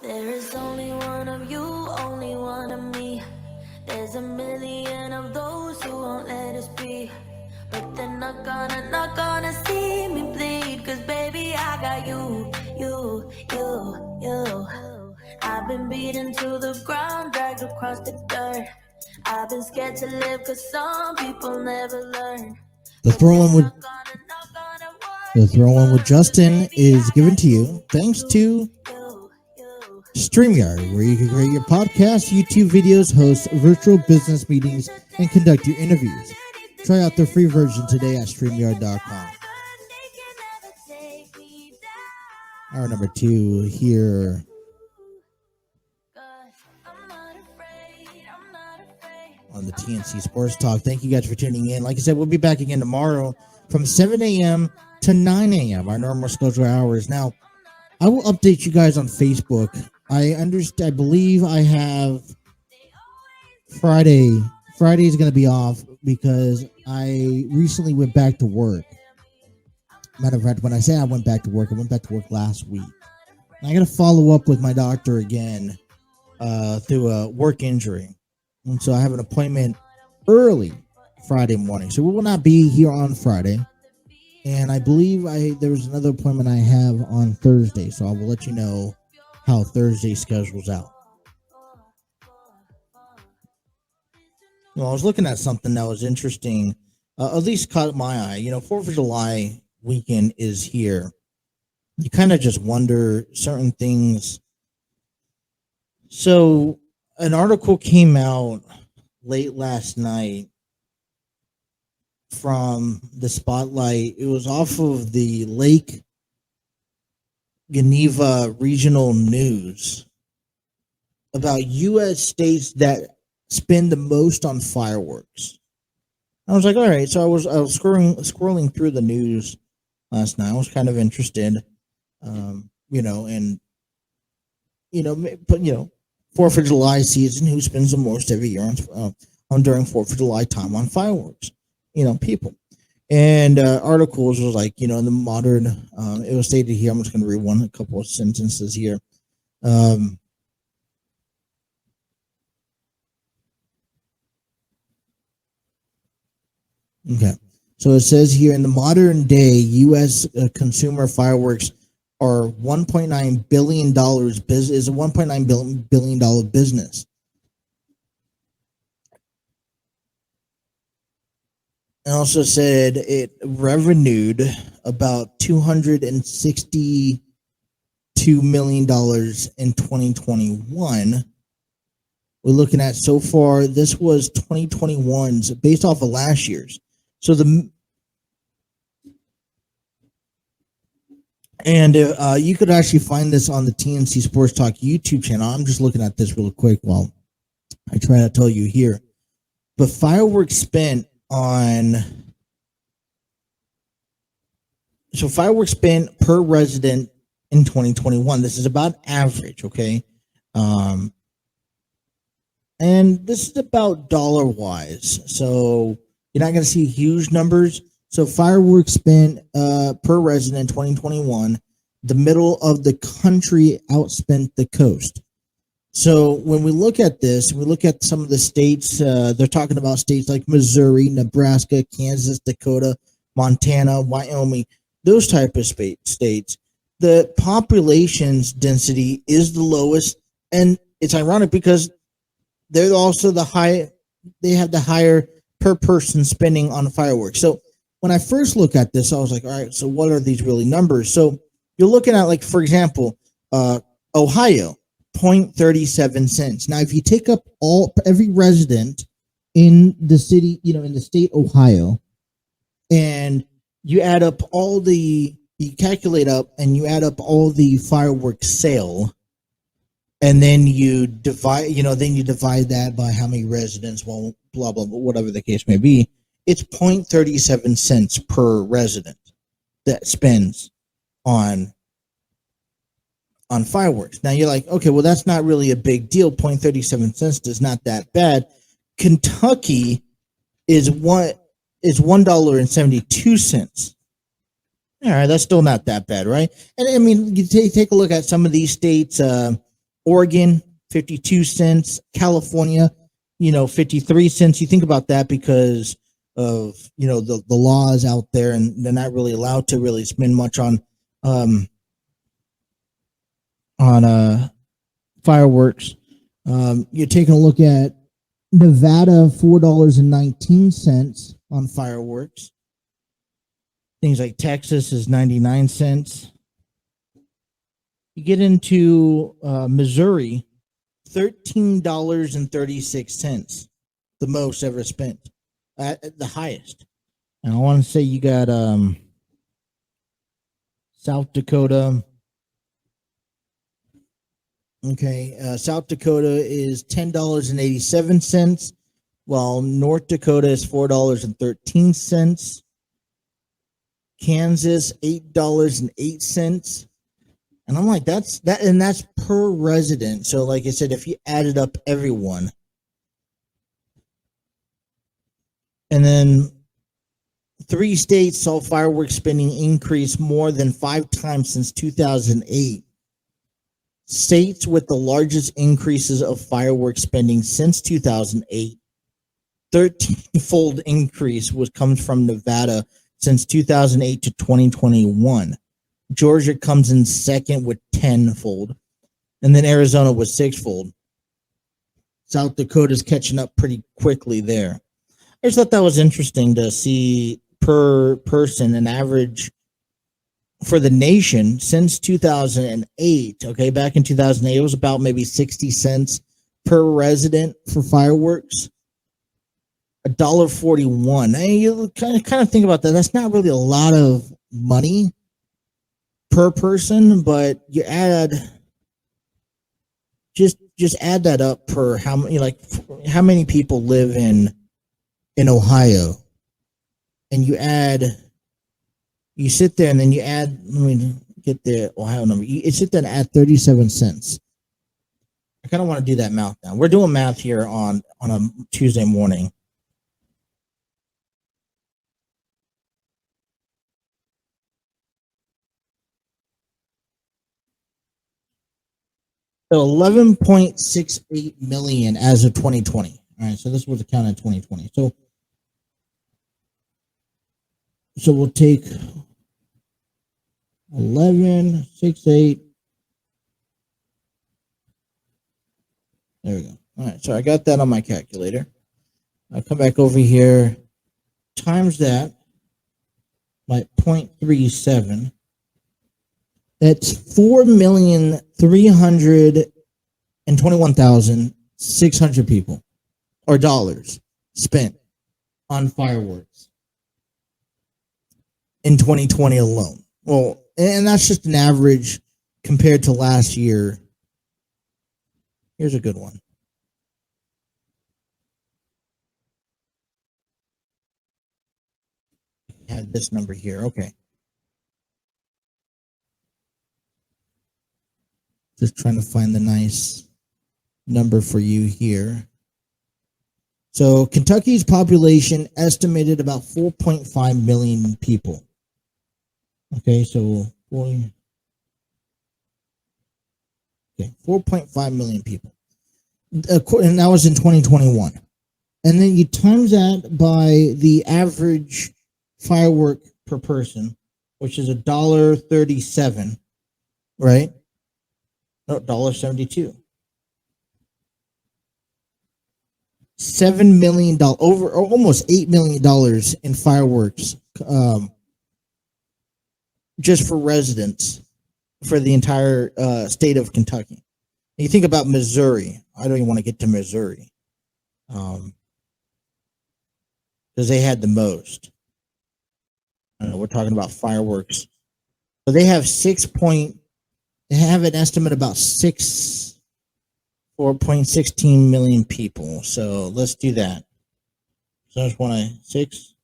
C: There is only one of you, only one of me. There's a million of those who won't let us be. But they're not gonna see me bleed. Cause baby, I got you. I've been beaten to the ground, dragged across the dirt. I've been scared to live cause some people never learn.
B: The throw-in with Justin is given to you thanks to StreamYard, where you can create your podcast, YouTube videos, host virtual business meetings, and conduct your interviews. Try out the free version today at StreamYard.com. Hour number 2 here on the TNC Sports Talk. Thank you guys for tuning in. Like I said, we'll be back again tomorrow from 7 a.m. to 9 a.m., our normal schedule hours. Now, I will update you guys on Facebook. I believe I have Friday. Friday is going to be off because I recently went back to work. Matter of fact, when I say I went back to work last week. And I got to follow up with my doctor again through a work injury. And so I have an appointment early Friday morning. So we will not be here on Friday. And I believe there was another appointment I have on Thursday. So I will let you know how Thursday schedules out. Well, I was looking at something that was interesting, at least caught my eye. 4th of July weekend is here. You kind of just wonder certain things. So an article came out late last night from the Spotlight. It was off of the Lake Geneva Regional News about U.S. states that spend the most on fireworks. I was like, all right. So I was scrolling through the news last night. I was kind of interested, and 4th of July season. Who spends the most every year on during 4th of July time on fireworks? People. And articles was like, in the modern, it was stated here. I'm just going to read a couple of sentences here. Okay. So it says here, in the modern day, U.S. Consumer fireworks are $1.9 billion is a $1.9 billion business. It also said it revenued about $262 million in 2021. We're looking at so far, this was 2021's based off of last year's. So you could actually find this on the TNC Sports Talk YouTube channel. I'm just looking at this real quick while I try to tell you here. But fireworks spent per resident in 2021. This is about average, okay? And this is about dollar wise. So you're not going to see huge numbers. So fireworks spent per resident in 2021, the middle of the country outspent the coast. So when we look at this, we look at some of the states, they're talking about states like Missouri, Nebraska, Kansas, Dakota, Montana, Wyoming, those type of states. The population's density is the lowest, and it's ironic because they're also they have the higher per person spending on fireworks. So when I first look at this, I was like, all right, so what are these really numbers? So you're looking at, like, for example, Ohio, 0.37 cents. Now, if you take up every resident in the city, in the state Ohio, and you add up you calculate up and you add up all the fireworks sale, and then you divide that by how many residents, well, blah, blah, blah, whatever the case may be, it's 0.37 cents per resident that spends on fireworks. Now you're like, okay, well, that's not really a big deal. 0.37 cents is not that bad. Kentucky is $1.72. All right, that's still not that bad, right? And I mean, you take a look at some of these states. Oregon, 52 cents. California, 53 cents. You think about that because of the laws out there, and they're not really allowed to really spend much on fireworks. You're taking a look at Nevada, $4.19 on fireworks. Things like Texas is 99 cents. You get into Missouri, $13.36, the most ever spent, at the highest. And I want to say you got South Dakota. Okay, South Dakota is $10.87, while North Dakota is $4.13. Kansas, $8.08. And I'm like, that's per resident. So like I said, if you added up everyone, and then 3 states saw fireworks spending increase more than 5 times since 2008. States with the largest increases of fireworks spending since 2008, 13-fold increase comes from Nevada since 2008 to 2021. Georgia comes in second with 10-fold, and then Arizona was 6-fold. South Dakota's catching up pretty quickly there. I just thought that was interesting to see per person an average for the nation since 2008. Okay, back in 2008, it was about maybe 60 cents per resident for fireworks. $1.41. And you kind of think about that. That's not really a lot of money per person, but you add just add that up per how many people live in Ohio, and you sit there and then you add. Let me get the Ohio number. You sit there and add 37 cents. I kind of want to do that math now. We're doing math here on a Tuesday morning. So 11.68 million as of 2020. All right, so this was a count in 2020. So we'll take 11.68. There we go. All right, so I got that on my calculator. I'll come back over here, times that by 0.37. That's 4,321,600 people or dollars spent on fireworks in 2020 alone. Well, and that's just an average compared to last year. Here's a good one. I had this number here. Okay. Just trying to find the nice number for you here. So Kentucky's population estimated about 4.5 million people. Okay, so 4.5 million people. And that was in 2021. And then you times that by the average firework per person, which is $1.37, right? No, $1.72. $7 million, over almost $8 million in fireworks, just for residents for the entire state of Kentucky. You think about Missouri. I don't even want to get to Missouri, because they had the most. I don't know, we're talking about fireworks. So they have they have an estimate about 4.16 million people. So let's do that. So I just want to 6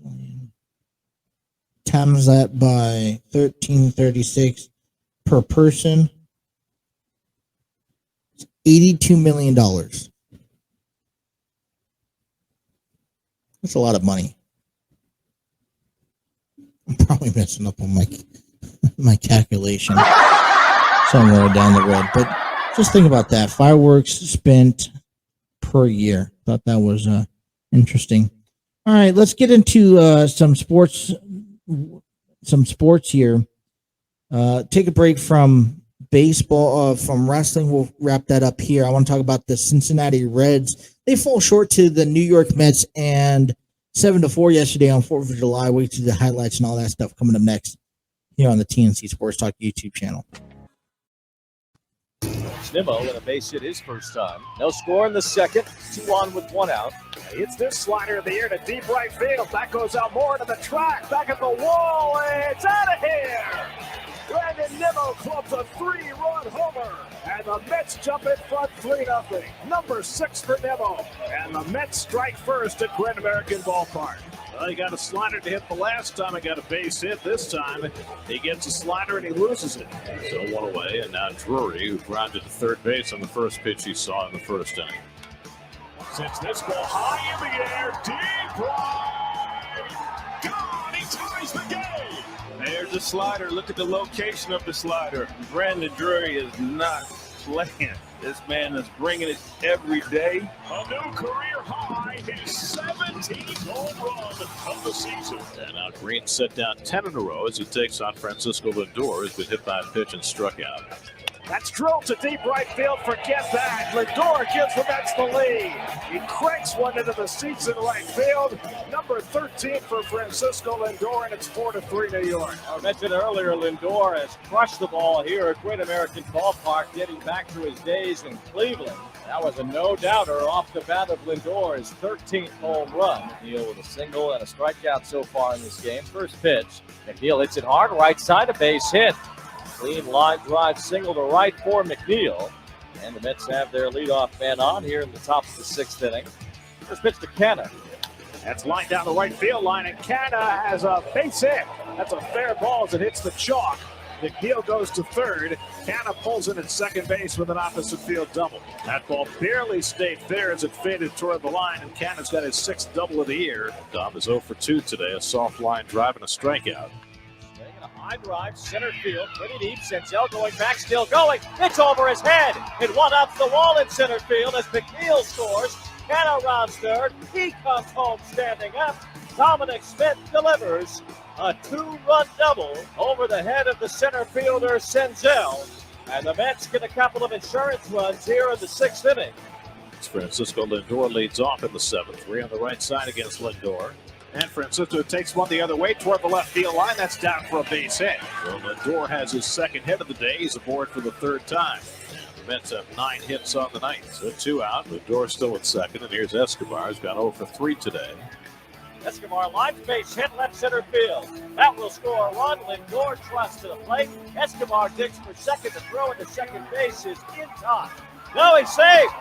B: million times that by 1336 per person. It's $82 million. That's a lot of money. I'm probably messing up on my calculation somewhere down the road, but just think about that. Fireworks spent per year. Thought that was interesting. All right, let's get into some sports here. Take a break from baseball, from wrestling, we'll wrap that up here. I want to talk about the Cincinnati Reds. They fall short to the New York Mets and 7-4 yesterday on 4th of July. Wait to the highlights and all that stuff coming up next here on the TNC Sports Talk YouTube channel.
D: Nimmo in a base hit his first time. No score in the second. 2 on with 1 out.
E: Hits this slider in the air to deep right field. That goes out more to the track. Back at the wall. It's out of here. Brandon Nimmo clubs a 3-run homer. And the Mets jump in front 3-0. Number 6 for Nimmo. And the Mets strike first at Great American Ballpark. Well, he got a slider to hit the last time. He got a base hit this time. He gets a slider and he loses it. So 1 away, and now Drury, who grounded to third base on the first pitch he saw in the first inning. Sends this ball high in the air, deep right. Gone, he ties the game.
F: There's a slider. Look at the location of the slider. Brandon Drury is not playing. This man is bringing it every day.
E: A new career high, his 17th home run of the season.
D: And now Green set down 10 in a row as he takes on Francisco Lindor, who's been hit by a pitch and struck out.
E: That's drilled to deep right field. Forget that. Lindor gives the Mets the lead. He cranks one into the seats in right field. Number 13 for Francisco Lindor, and it's 4-3 New York.
D: I mentioned earlier, Lindor has crushed the ball here at Great American Ballpark, getting back to his days in Cleveland. That was a no-doubter off the bat of Lindor, his 13th home run. McNeil with a single and a strikeout so far in this game. First pitch, McNeil hits it hard, right side, a base hit. Clean line drive single to right for McNeil. And the Mets have their leadoff man on here in the top of the 6th inning. First pitch to Canna.
E: That's lined down the right field line, and Canna has a base hit. That's a fair ball as it hits the chalk. McNeil goes to third. Canna pulls in at second base with an opposite field double. That ball barely stayed fair as it faded toward the line, and Canna's got his 6th double of the year.
D: Dom is 0 for 2 today, a soft line drive and a strikeout. High drive, center field, pretty deep. Senzel going back, still going. It's over his head. It one up the wall in center field as McNeil scores. Canna rounds third. He comes home standing up. Dominic Smith delivers a 2-run double over the head of the center fielder Senzel. And the Mets get a couple of insurance runs here in the 6th inning. Francisco Lindor leads off in the 7th. 3 on the right side against Lindor.
E: And Francisco takes one the other way toward the left field line. That's down for a base hit.
D: Well, Lindor has his 2nd hit of the day. He's aboard for the 3rd time. The Mets have 9 hits on the night. So 2 out. Lindor still at 2nd. And here's Escobar. He's got 0 for 3 today. Escobar line base hit left center field. That will score a run. Lindor trusts to the plate. Escobar digs for 2nd. The throw into second base is in time. No, he's safe.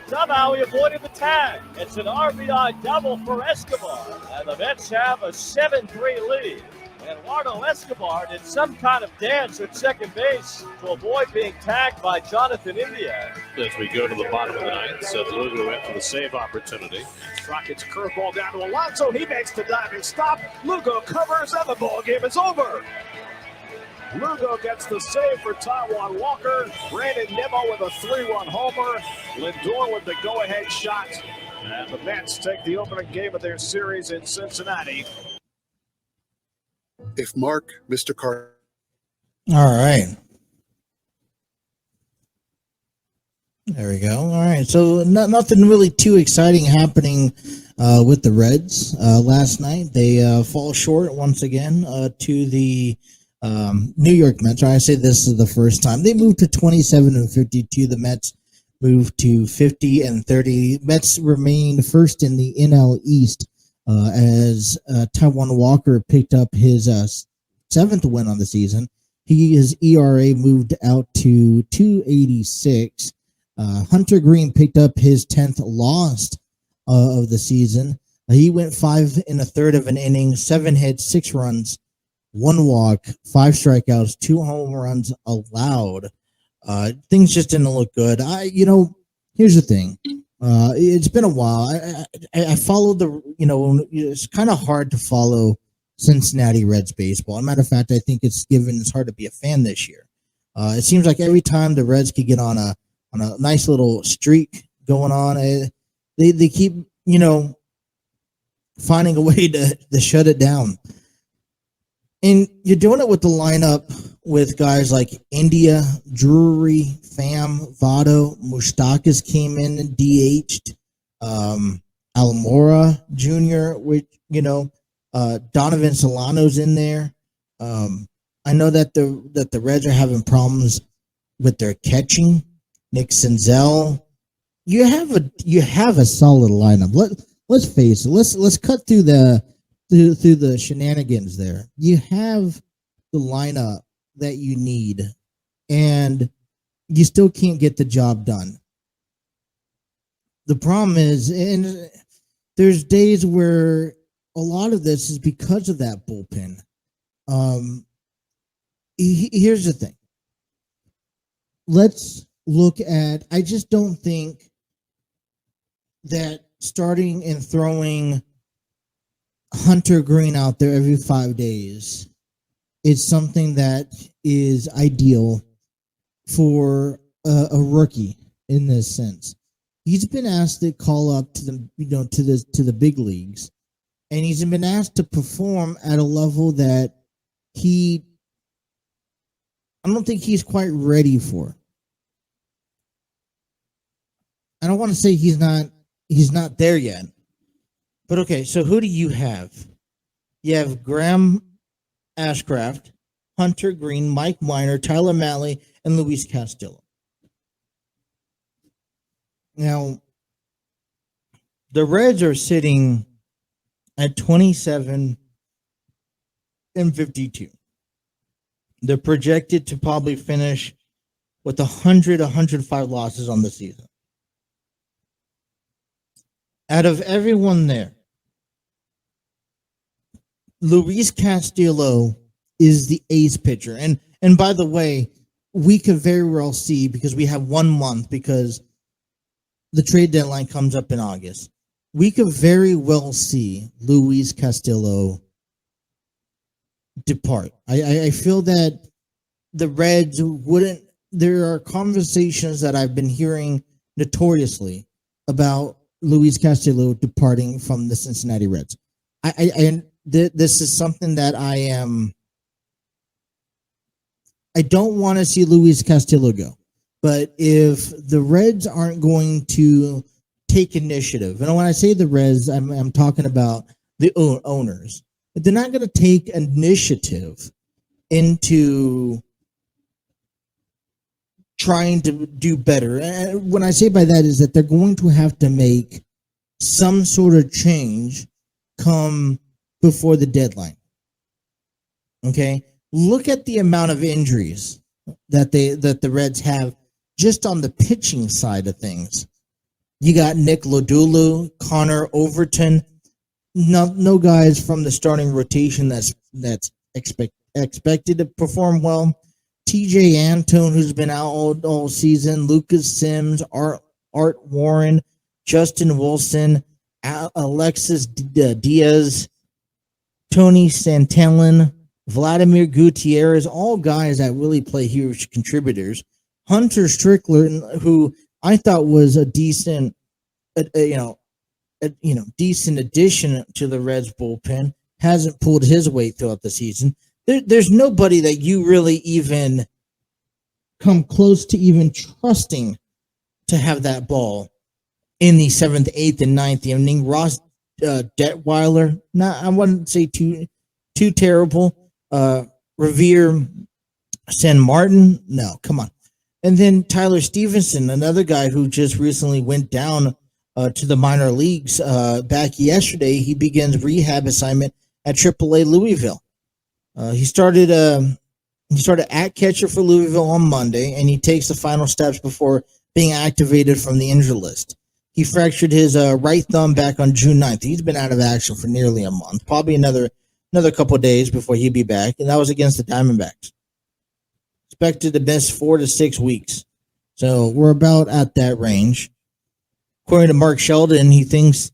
D: Somehow he avoided the tag. It's an RBI double for Escobar. And the Mets have a 7-3 lead. Eduardo Escobar did some kind of dance at second base to avoid being tagged by Jonathan India. As we go to the bottom of the 9th, Seth Lugo in for the save opportunity.
E: Rockets curveball down to Alonso. He makes the diving stop. Lugo covers, and the ball game is over. Lugo gets the save for Taijuan Walker. Brandon Nimmo with a 3-1 homer. Lindor with the go-ahead shot. And the Mets take the opening game of their series in Cincinnati.
G: If Mark, Mr. Carter.
B: All right. There we go. All right. So nothing really too exciting happening with the Reds last night. They fall short once again to the New York Mets. I say this is the first time. They moved to 27-52. The Mets moved to 50-30. Mets remained first in the NL East as Taijuan Walker picked up his 7th win on the season. His ERA moved out to 2.86. Hunter Green picked up his 10th loss of the season. He went 5 1/3 of an inning, 7 hits, 6 runs, 1 walk, 5 strikeouts, 2 home runs allowed. Things just didn't look good. Here's the thing. It's been a while. I followed it's kind of hard to follow Cincinnati Reds baseball. As a matter of fact, I think it's hard to be a fan this year. It seems like every time the Reds could get on a nice little streak going on, they keep, finding a way to shut it down. And you're doing it with the lineup with guys like India, Drury, Pham, Votto, Moustakas came in and DH'd, Almora Jr., which, Donovan Solano's in there. I know that the Reds are having problems with their catching. Nick Senzel. You have a solid lineup. Let's face it. Let's cut through the shenanigans there. You have the lineup that you need, and you still can't get the job done. The problem is, and there's days where a lot of this is because of that bullpen. Here's the thing. Let's look at, I just don't think that starting and throwing Hunter Green out there every 5 days is something that is ideal for a rookie in this sense. He's been asked to call up to the big leagues, and he's been asked to perform at a level that I don't think he's quite ready for. I don't want to say he's not there yet. But okay, so who do you have? You have Graham Ashcraft, Hunter Green, Mike Minor, Tyler Mahle, and Luis Castillo. Now, the Reds are sitting at 27 and 52. They're projected to probably finish with 105 losses on the season. Out of everyone there, Luis Castillo is the ace pitcher. And by the way, we could very well see, because we have 1 month, because the trade deadline comes up in August. We could very well see Luis Castillo depart. I feel that the Reds wouldn't. There are conversations that I've been hearing notoriously about Luis Castillo departing from the Cincinnati Reds. This is something that I don't want to see Luis Castillo go. But if the Reds aren't going to take initiative, and when I say the Reds, I'm talking about the owners. If they're not going to take initiative into trying to do better, and when I say by that is that they're going to have to make some sort of change come before the deadline. Okay? Look at the amount of injuries that the Reds have just on the pitching side of things. You got Nick Lodulu, Connor Overton, no guys from the starting rotation that's expected to perform well. TJ Antone, who's been out all season, Lucas Sims, Art Warren, Justin Wilson, Alexis Diaz, Tony Santillan, Vladimir Gutierrez, all guys that really play huge contributors. Hunter Strickler, who I thought was a decent, decent addition to the Reds bullpen, hasn't pulled his weight throughout the season. There's nobody that you really even come close to even trusting to have that ball in the 7th, 8th, and 9th inning. Ross Detweiler, I wouldn't say too terrible. Revere San Martin, no, come on. And then Tyler Stevenson, another guy who just recently went down to the minor leagues back yesterday. He begins rehab assignment at AAA Louisville. He started at catcher for Louisville on Monday, and he takes the final steps before being activated from the injured list. He fractured his right thumb back on June 9th. He's been out of action for nearly a month, probably another couple of days before he'd be back, and that was against the Diamondbacks. Expected to miss 4 to 6 weeks. So we're about at that range. According to Mark Sheldon, he thinks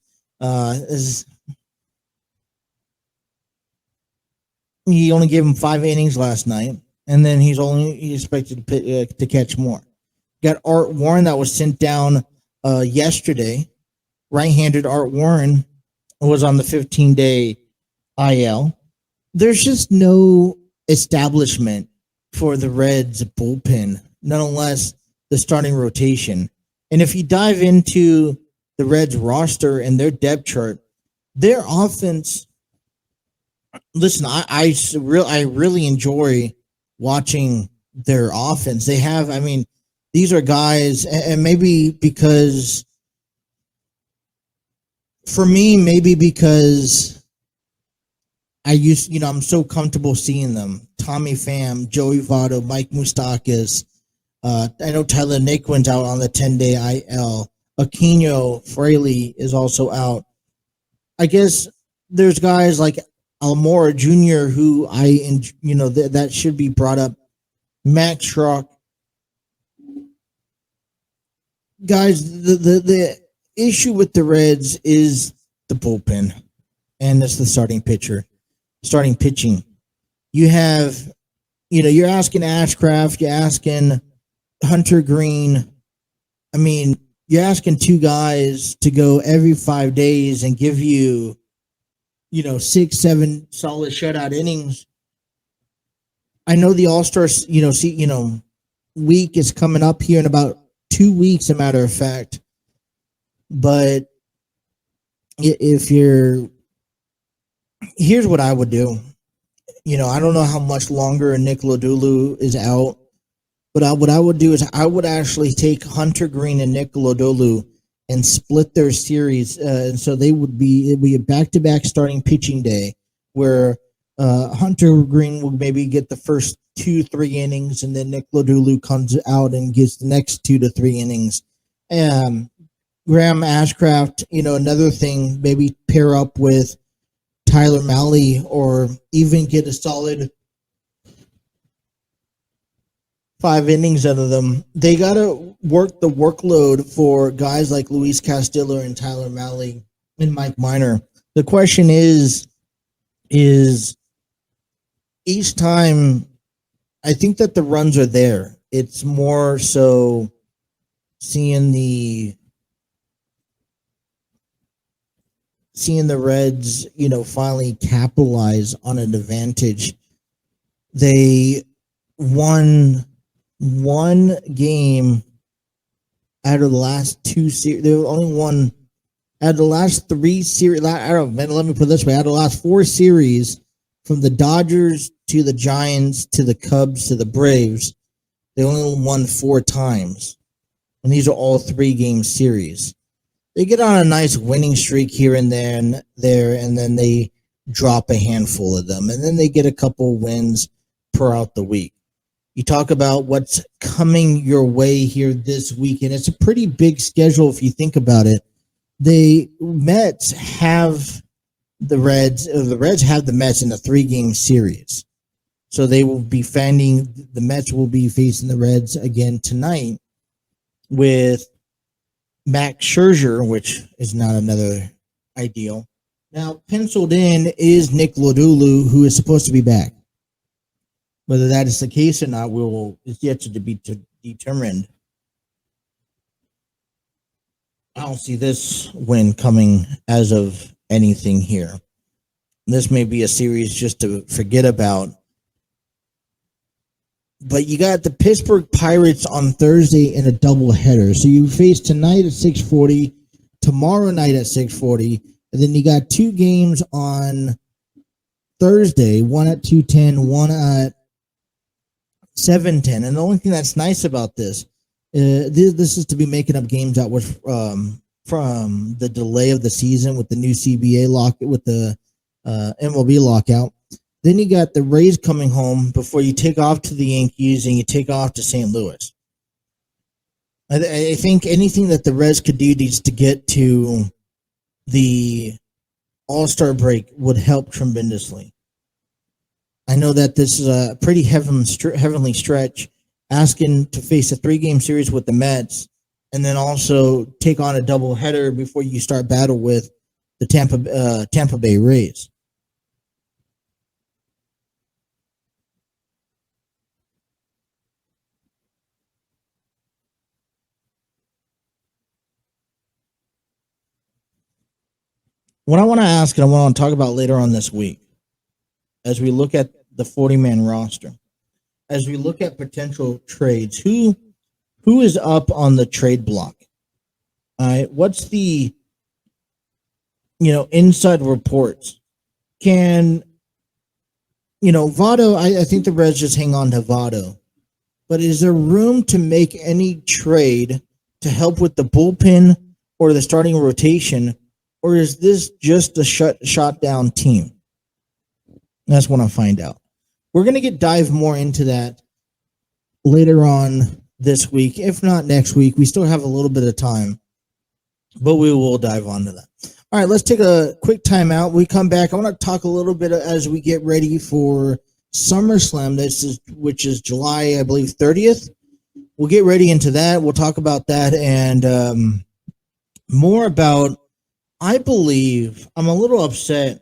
B: he only gave him 5 innings last night, and then he's expected to catch more. Got Art Warren that was sent down yesterday. Right-handed Art Warren was on the 15-day IL. There's just no establishment for the Reds bullpen, nonetheless the starting rotation. And if you dive into the Reds roster and their depth chart, their offense. Listen, I really enjoy watching their offense. They have, I mean, these are guys, and maybe because for me, maybe because I'm so comfortable seeing them. Tommy Pham, Joey Votto, Mike Moustakas. I know Tyler Naquin's out on the 10-day IL. Aquino Fraley is also out. I guess there's guys like Almora Jr. who that should be brought up. Max Schrock. Guys, the issue with the Reds is the bullpen, and it's the starting pitching. You have, you're asking Ashcraft, you're asking Hunter Green. I mean, you're asking two guys to go every 5 days and give you, 6-7 solid shutout innings. I know the All Star, week is coming up here in about 2 weeks, a matter of fact. But here's what I would do. I don't know how much longer Nick Lodolo is out, but what I would do is I would actually take Hunter Green and Nick Lodolo and split their series, and so it'd be a back-to-back starting pitching day where Hunter Green will maybe get the first 2-3 innings, and then Nick Lodolo comes out and gets the next 2 to 3 innings. Graham Ashcraft, another thing, maybe pair up with Tyler Mahle or even get a solid 5 innings out of them. They got to work the workload for guys like Luis Castillo and Tyler Mahle and Mike Minor. The question is each time, I think that the runs are there. It's more so seeing the Reds, finally capitalize on an advantage. They won one game out of the last 2 series. They only won out of the last 3 series. Let me put it this way: out of the last 4 series, from the Dodgers to the Giants to the Cubs to the Braves, they only won 4 times, and these are all 3-game series. They get on a nice winning streak here and there, and then they drop a handful of them, and then they get a couple wins throughout the week. You talk about what's coming your way here this week, and it's a pretty big schedule if you think about it. The Mets have the Reds have the Mets in a 3-game series. So the Mets will be facing the Reds again tonight with Max Scherzer, which is not another ideal. Now, penciled in is Nick Lodolo, who is supposed to be back. Whether that is the case or not is yet to be determined. I don't see this win coming as of anything here. This may be a series just to forget about. But you got the Pittsburgh Pirates on Thursday in a doubleheader. So you face tonight at 6:40, tomorrow night at 6:40, and then you got 2 games on Thursday, one at 2:10, one at 7:10. And the only thing that's nice about this is to be making up games that was from the delay of the season with the new CBA lock, with the MLB lockout. Then you got the Rays coming home before you take off to the Yankees and you take off to St. Louis. I think anything that the Reds could do to get to the All Star break would help tremendously. I know that this is a pretty heavenly stretch, asking to face a 3-game series with the Mets and then also take on a doubleheader before you start battle with the Tampa Bay Rays. What I want to ask and I want to talk about later on this week, as we look at the 40-man roster, as we look at potential trades, who is up on the trade block? All right, what's the inside reports? Can Votto? I think the Reds just hang on to Votto, but is there room to make any trade to help with the bullpen or the starting rotation, or is this just a shot down team? That's what I'll find out. We're going to dive more into that later on this week, if not next week. We still have a little bit of time, but we will dive onto that. All right, let's take a quick time out. We come back. I want to talk a little bit as we get ready for SummerSlam, which is July, I believe, 30th. We'll get ready into that. We'll talk about that and more about, I believe, I'm a little upset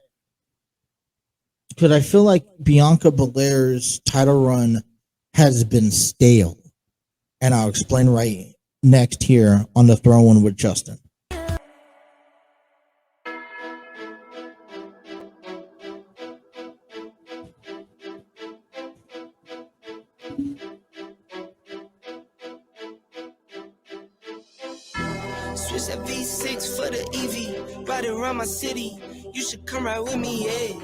B: because I feel like Bianca Belair's title run has been stale. And I'll explain right next here on the Throw-In with Justin.
A: Switch that V6 for the EV. Ride it around my city. You should come ride with me, yeah.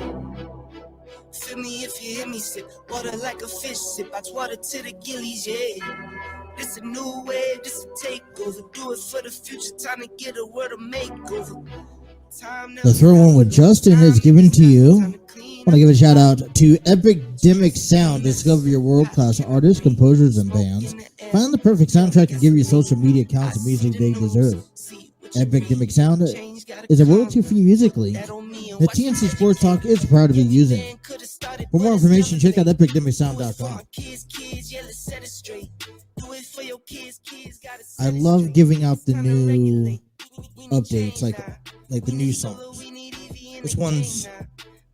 A: Feel me if you hear me sip. Water like a fish sip. I water to the gillies, yeah. This a new wave, this a takeover. Do it for the future. Time to get a world of makeover.
B: The Throw-In with Justin is given to you. I want to give a shout out to Epidemic Sound. Discover your world-class artists, composers, and bands. Find the perfect soundtrack and give your social media accounts the music they deserve. Epidemic Sound is a royalty-free music league that TNC Sports Talk is proud to be using. For more information, check out epidemicsound.com. I love giving out the new updates, like the new songs. This one's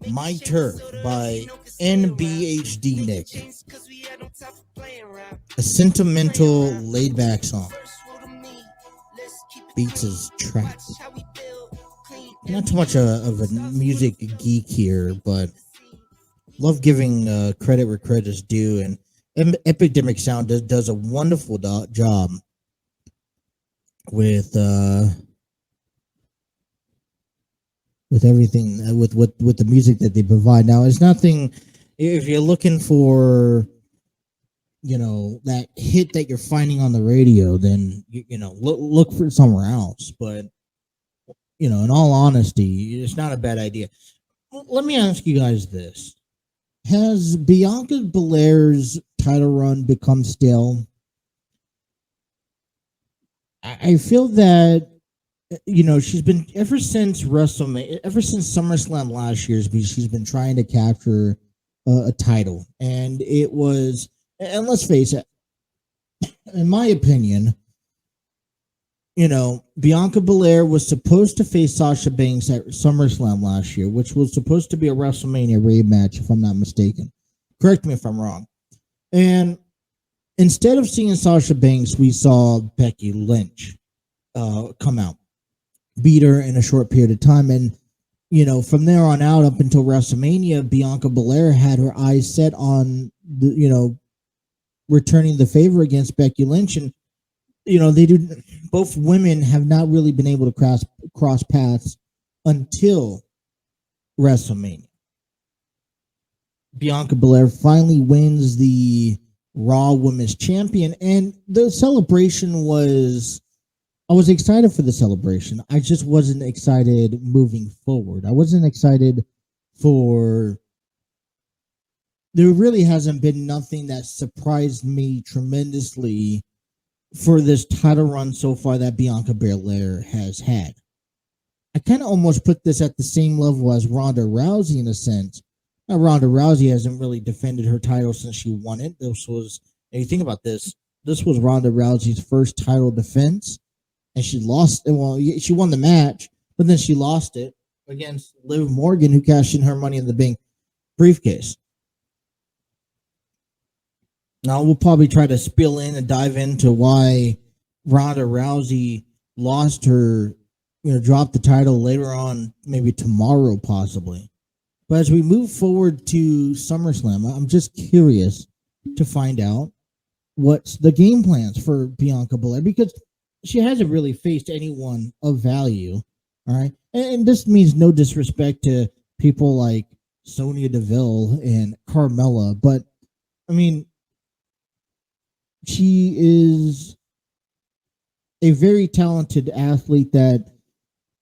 B: My Turf by NBHD Nick. A sentimental, laid-back song. Beats his tracks. Not too much of a music geek here, but love giving credit where credit is due. And Epidemic Sound does a wonderful job with everything, with the music that they provide. Now, it's nothing. If you're looking for, that hit that you're finding on the radio, then look for somewhere else. But in all honesty, it's not a bad idea. Let me ask you guys this: has Bianca Belair's title run become stale? I feel that she's been ever since WrestleMania, ever since SummerSlam last year. She's been trying to capture a title, and it was. And let's face it, in my opinion, Bianca Belair was supposed to face Sasha Banks at SummerSlam last year, which was supposed to be a WrestleMania rematch, if I'm not mistaken. Correct me if I'm wrong. And instead of seeing Sasha Banks, we saw Becky Lynch come out, beat her in a short period of time. And, from there on out up until WrestleMania, Bianca Belair had her eyes set on, returning the favor against Becky Lynch. And, both women have not really been able to cross paths until WrestleMania. Bianca Belair finally wins the Raw Women's Champion, and the celebration I was excited for the celebration. I just wasn't excited moving forward. I wasn't excited for... There really hasn't been nothing that surprised me tremendously for this title run so far that Bianca Belair has had. I kind of almost put this at the same level as Ronda Rousey in a sense. Now, Ronda Rousey hasn't really defended her title since she won it. And you think about this was Ronda Rousey's first title defense, and she lost it. Well, she won the match, but then she lost it against Liv Morgan, who cashed in her Money in the Bank briefcase. Now, we'll probably try to spill in and dive into why Ronda Rousey lost her, dropped the title later on, maybe tomorrow possibly. But as we move forward to SummerSlam, I'm just curious, to find out what's the game plans for Bianca Belair, because she hasn't really faced anyone of value. All right. And this means no disrespect to people like Sonya Deville and Carmella, but I mean, she is a very talented athlete that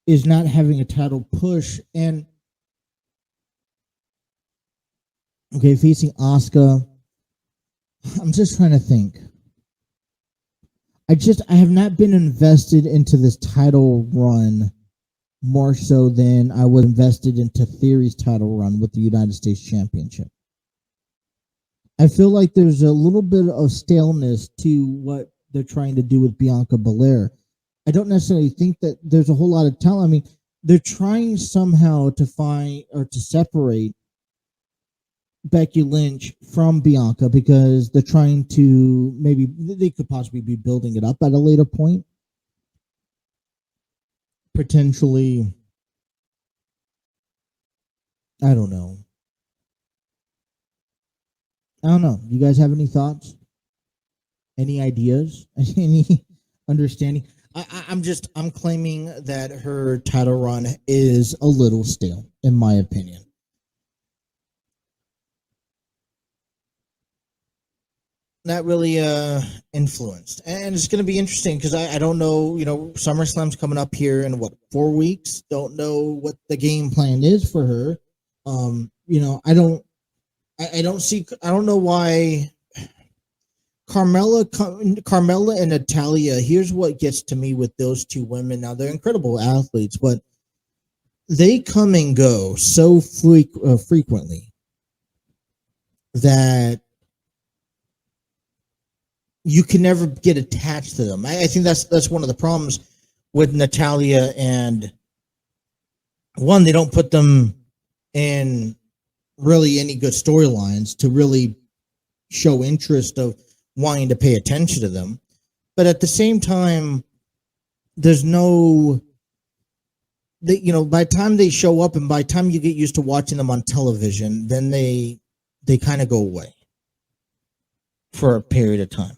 B: is not having a title push. And okay, facing Asuka, I'm just trying to think. I have not been invested into this title run more so than I was invested into Theory's title run with the United States Championship. I feel like there's a little bit of staleness to what they're trying to do with Bianca Belair. I don't necessarily think that there's a whole lot of talent. I mean, they're trying somehow to find or to separate Becky Lynch from Bianca because they're trying to, maybe they could possibly be building it up at a later point. Potentially, I don't know. You guys have any thoughts? Any ideas? Any understanding? I'm claiming that her title run is a little stale, in my opinion. Not really influenced, and it's going to be interesting because I don't know. SummerSlam's coming up here in 4 weeks. Don't know what the game plan is for her. I don't know why Carmella and Natalya. Here's what gets to me with those two women. Now they're incredible athletes, but they come and go so frequently that you can never get attached to them. I think that's one of the problems with Natalya, and one, they don't put them in really any good storylines to really show interest of wanting to pay attention to them. But at the same time, there's no, by the time they show up and by the time you get used to watching them on television, then they kind of go away for a period of time.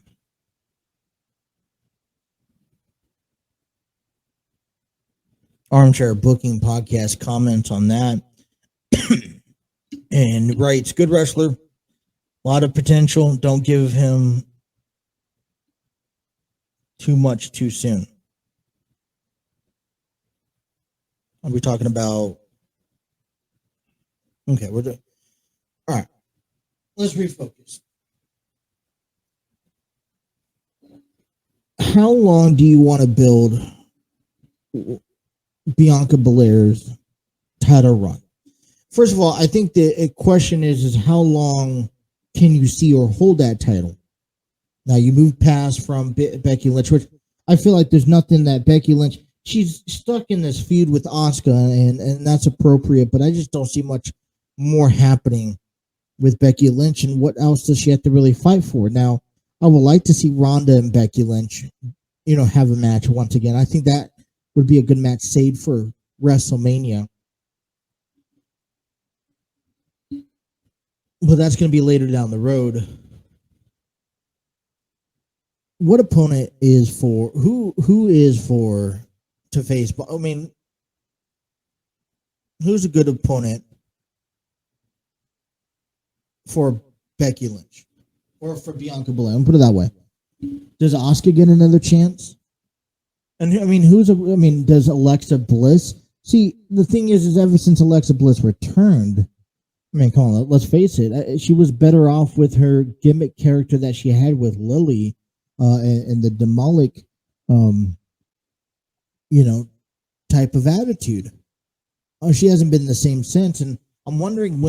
B: Armchair Booking Podcast comments on that and writes, good wrestler, a lot of potential. Don't give him too much too soon. Are we talking about? Okay, we're doing. All right, let's refocus. How long do you want to build Bianca Belair's title run? First of all, I think the question is how long can you see her hold that title? Now you move past from Becky Lynch, which I feel like there's nothing that Becky Lynch, she's stuck in this feud with Asuka, and that's appropriate, but I just don't see much more happening with Becky Lynch, and what else does she have to really fight for? Now, I would like to see Ronda and Becky Lynch, have a match once again. I think that would be a good match saved for WrestleMania. But that's going to be later down the road. What opponent is for who is for to face? I mean, who's a good opponent for Becky Lynch or for Bianca Belair? Put it that way. Does Asuka get another chance? And I mean, does Alexa Bliss? See, the thing is ever since Alexa Bliss returned, I mean, come on, let's face it, she was better off with her gimmick character that she had with Lily, and the demonic, type of attitude. She hasn't been the same since, and I'm wondering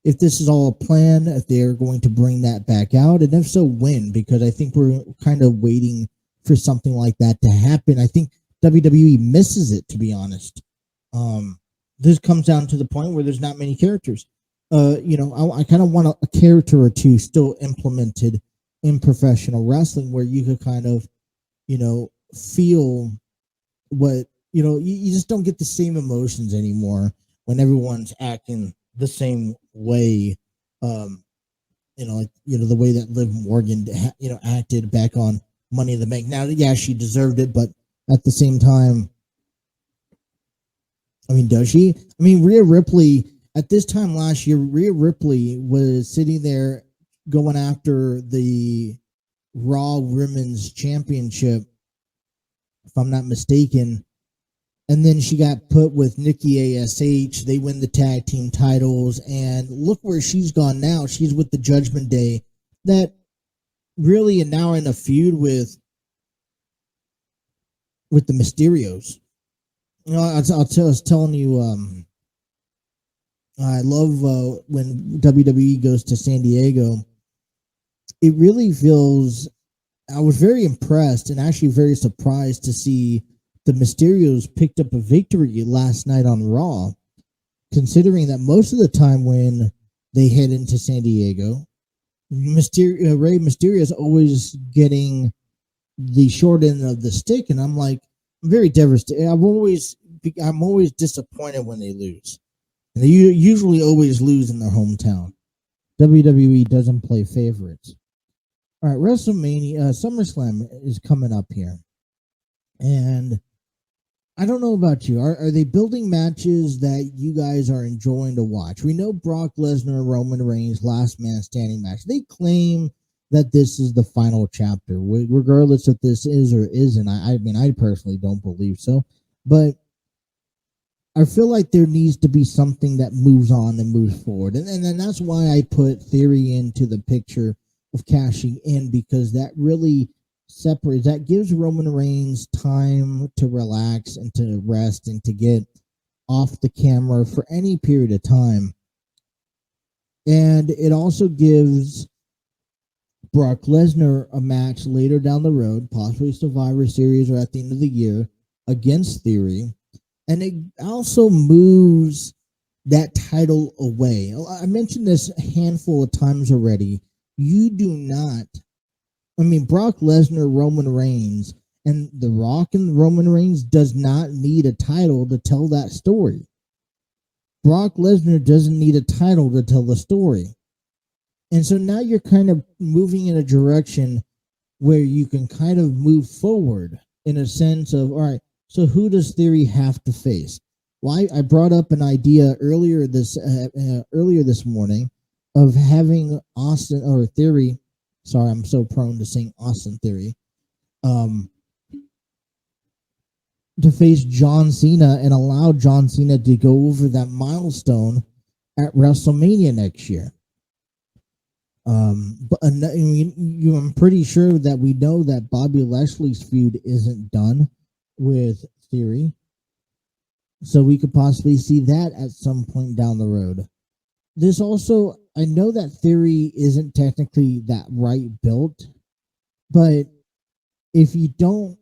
B: if this is all a plan, if they're going to bring that back out, and if so, when, because I think we're kind of waiting for something like that to happen. I think WWE misses it, to be honest. This comes down to the point where there's not many characters. I kind of want a character or two still implemented in professional wrestling where you could kind of, feel what, you just don't get the same emotions anymore when everyone's acting the same way. the way that Liv Morgan, acted back on Money in the Bank. Now, yeah, she deserved it, but at the same time, I mean, does she? I mean, Rhea Ripley, at this time last year, Rhea Ripley was sitting there going after the Raw Women's Championship, if I'm not mistaken. And then she got put with Nikki ASH. They win the tag team titles. And look where she's gone now. She's with the Judgment Day. That really are now in a feud with the Mysterios. I was telling you, I love when WWE goes to San Diego. It really feels. I was very impressed and actually very surprised to see the Mysterios picked up a victory last night on Raw, considering that most of the time when they head into San Diego, Rey Mysterio is always getting the short end of the stick, and I'm like, I'm very devastated. I'm always disappointed when they lose, and they usually always lose in their hometown. WWE doesn't play favorites. All right, SummerSlam is coming up here, and I don't know about you. Are they building matches that you guys are enjoying to watch? We know Brock Lesnar, Roman Reigns, last man standing match. They claim that this is the final chapter, regardless if this is or isn't. I mean, I personally don't believe so, but I feel like there needs to be something that moves on and moves forward, and then that's why I put Theory into the picture of cashing in, because that really gives Roman Reigns time to relax and to rest and to get off the camera for any period of time. And it also gives Brock Lesnar a match later down the road, possibly Survivor Series or at the end of the year, against Theory. And it also moves that title away. I mentioned this a handful of times already. Brock Lesnar, Roman Reigns, and The Rock and Roman Reigns does not need a title to tell that story. Brock Lesnar doesn't need a title to tell the story. And so now you're kind of moving in a direction where you can kind of move forward in a sense of, all right, so who does Theory have to face? Well, I brought up an idea earlier this morning of having Austin or Theory. Sorry, I'm so prone to saying Austin Theory. To face John Cena and allow John Cena to go over that milestone at WrestleMania next year. I'm pretty sure that we know that Bobby Lashley's feud isn't done with Theory, so we could possibly see that at some point down the road. This also, I know that Theory isn't technically that right built, but if you don't,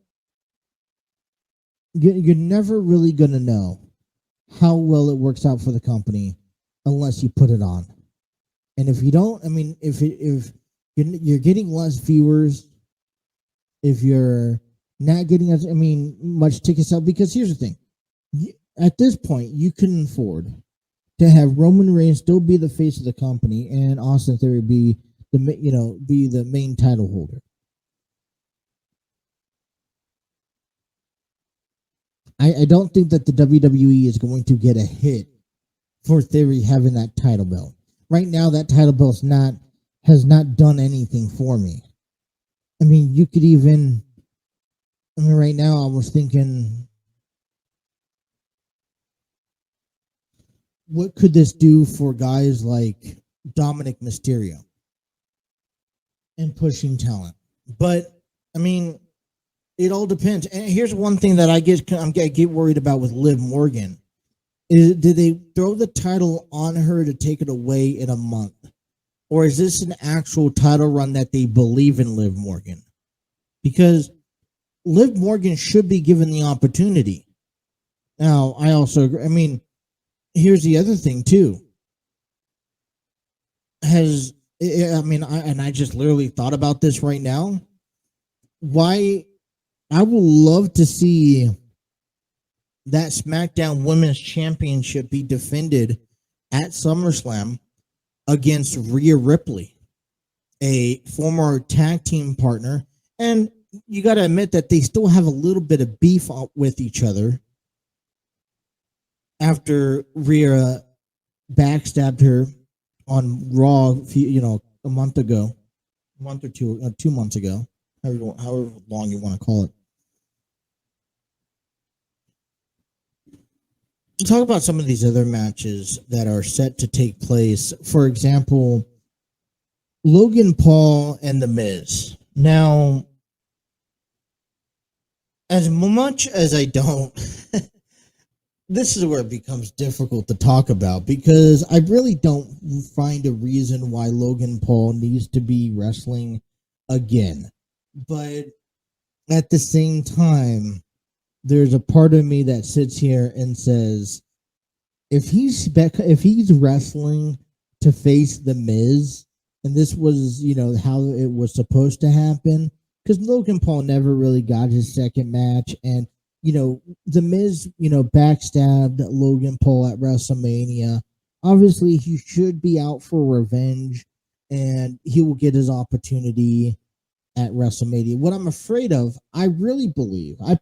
B: you're never really going to know how well it works out for the company unless you put it on. And if you don't, if you're getting less viewers, if you're not getting much ticket sales, because here's the thing, at this point you can afford to have Roman Reigns still be the face of the company and Austin Theory be the main title holder. I don't think that the WWE is going to get a hit for Theory having that title belt. Right now, that title belt has not done anything for me. You could even. Right now I was thinking, what could this do for guys like Dominic Mysterio and pushing talent? But it all depends. And here's one thing that I get worried about with Liv Morgan. Did they throw the title on her to take it away in a month? Or is this an actual title run that they believe in Liv Morgan? Because Liv Morgan should be given the opportunity. Now, I also agree. Here's the other thing too. I just literally thought about this right now. Why I would love to see that SmackDown Women's Championship be defended at SummerSlam against Rhea Ripley. a former tag team partner, and you got to admit that they still have a little bit of beef with each other after Rhea backstabbed her on Raw, a month ago, a month or two, 2 months ago, however long you want to call it. Talk about some of these other matches that are set to take place. For example, Logan Paul and The Miz. Now, as much as I don't, this is where it becomes difficult to talk about because I really don't find a reason why Logan Paul needs to be wrestling again. But at the same time, there's a part of me that sits here and says, if he's wrestling to face The Miz, and this was, how it was supposed to happen, because Logan Paul never really got his second match, and The Miz, backstabbed Logan Paul at WrestleMania. Obviously, he should be out for revenge, and he will get his opportunity at WrestleMania. What I'm afraid of, I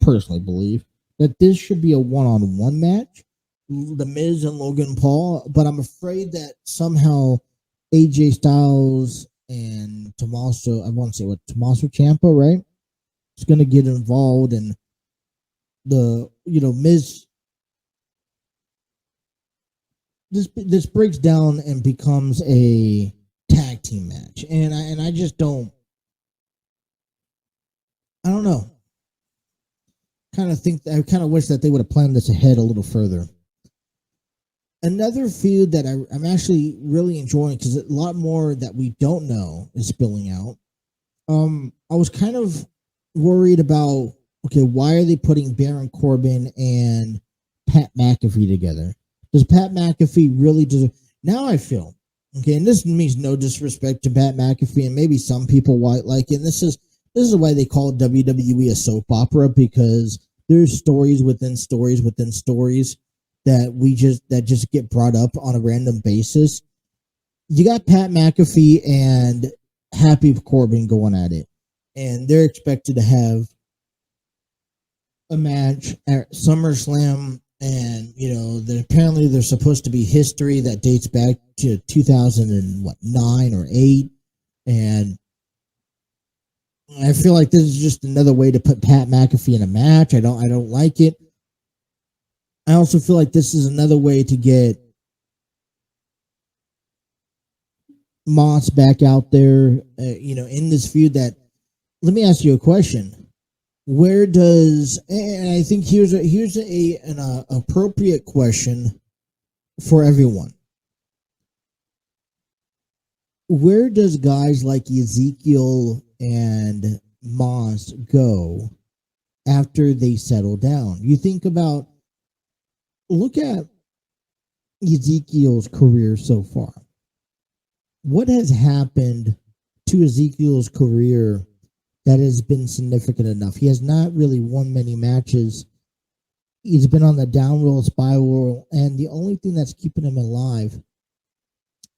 B: personally believe, that this should be a one-on-one match, The Miz and Logan Paul, but I'm afraid that somehow AJ Styles and Tommaso Ciampa, right? Is going to get involved, and Miz, this breaks down and becomes a tag team match, and I just don't. I don't know. I kind of wish that they would have planned this ahead a little further. Another feud that I'm actually really enjoying, because a lot more that we don't know is spilling out. I was kind of worried about, why are they putting Baron Corbin and Pat McAfee together? Does Pat McAfee really deserve? Now I feel, and this means no disrespect to Pat McAfee, and maybe some people might like it. And this is why they call WWE a soap opera, because there's stories within stories within stories that just get brought up on a random basis. You got Pat McAfee and Happy Corbin going at it, and they're expected to have a match at SummerSlam, and apparently there's supposed to be history that dates back to 2009 or 8, and I feel like this is just another way to put Pat McAfee in a match. I don't like it. I also feel like this is another way to get Moss back out there, in this feud. That, let me ask you a question. Where does, and I think here's an appropriate question for everyone. Where does guys like Ezekiel and Moss go after they settle down? You think about, look at Ezekiel's career so far. What has happened to Ezekiel's career that has been significant enough? He has not really won many matches. He's been on the downward spiral, and the only thing that's keeping him alive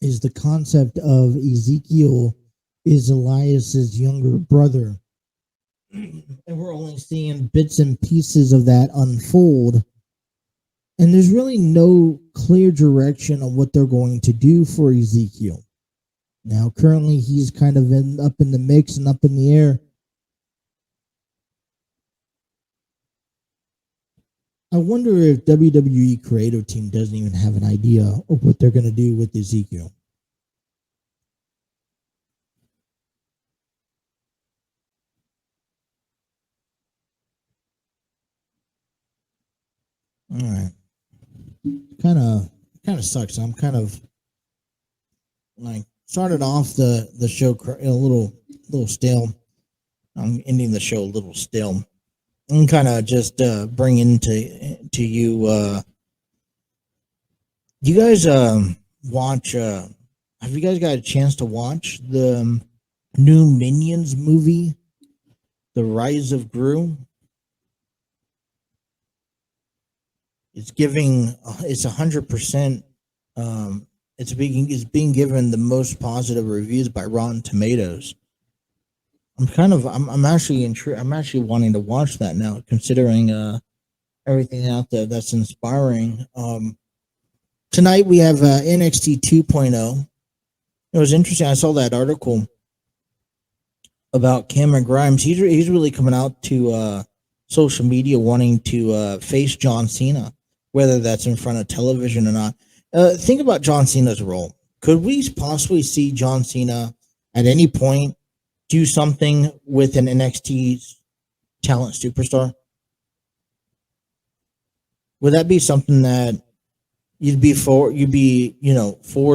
B: is the concept of Ezekiel is Elias's younger brother. And we're only seeing bits and pieces of that unfold. And there's really no clear direction on what they're going to do for Ezekiel. Now, currently, he's kind of up in the mix and up in the air. I wonder if WWE creative team doesn't even have an idea of what they're going to do with Ezekiel. All right. Kind of sucks. I'm kind of like started off the show a little stale. I'm ending the show a little stale. I'm kind of just bringing to you. You guys watch? Have you guys got a chance to watch the new Minions movie, The Rise of Gru? It's 100% It's being given the most positive reviews by Rotten Tomatoes. I'm actually intrigued. I'm actually wanting to watch that now, considering everything out there that's inspiring. Tonight we have NXT 2.0. It was interesting. I saw that article about Cameron Grimes. He's really coming out to social media wanting to face John Cena, whether that's in front of television or not. Think about John Cena's role. Could we possibly see John Cena at any point do something with an NXT talent superstar? Would that be something that you'd be forward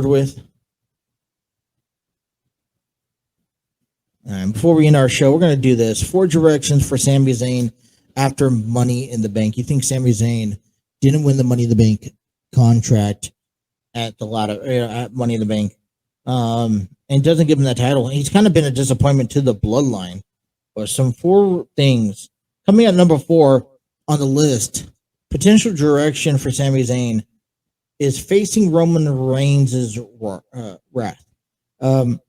B: with? Before we end our show, we're going to do this. 4 directions for Sami Zayn after Money in the Bank. You think Sami Zayn didn't win the Money in the Bank contract at the at Money in the Bank, and doesn't give him that title? He's kind of been a disappointment to the bloodline. But some 4 things coming at number 4 on the list. Potential direction for Sami Zayn is facing Roman Reigns' wrath. Sami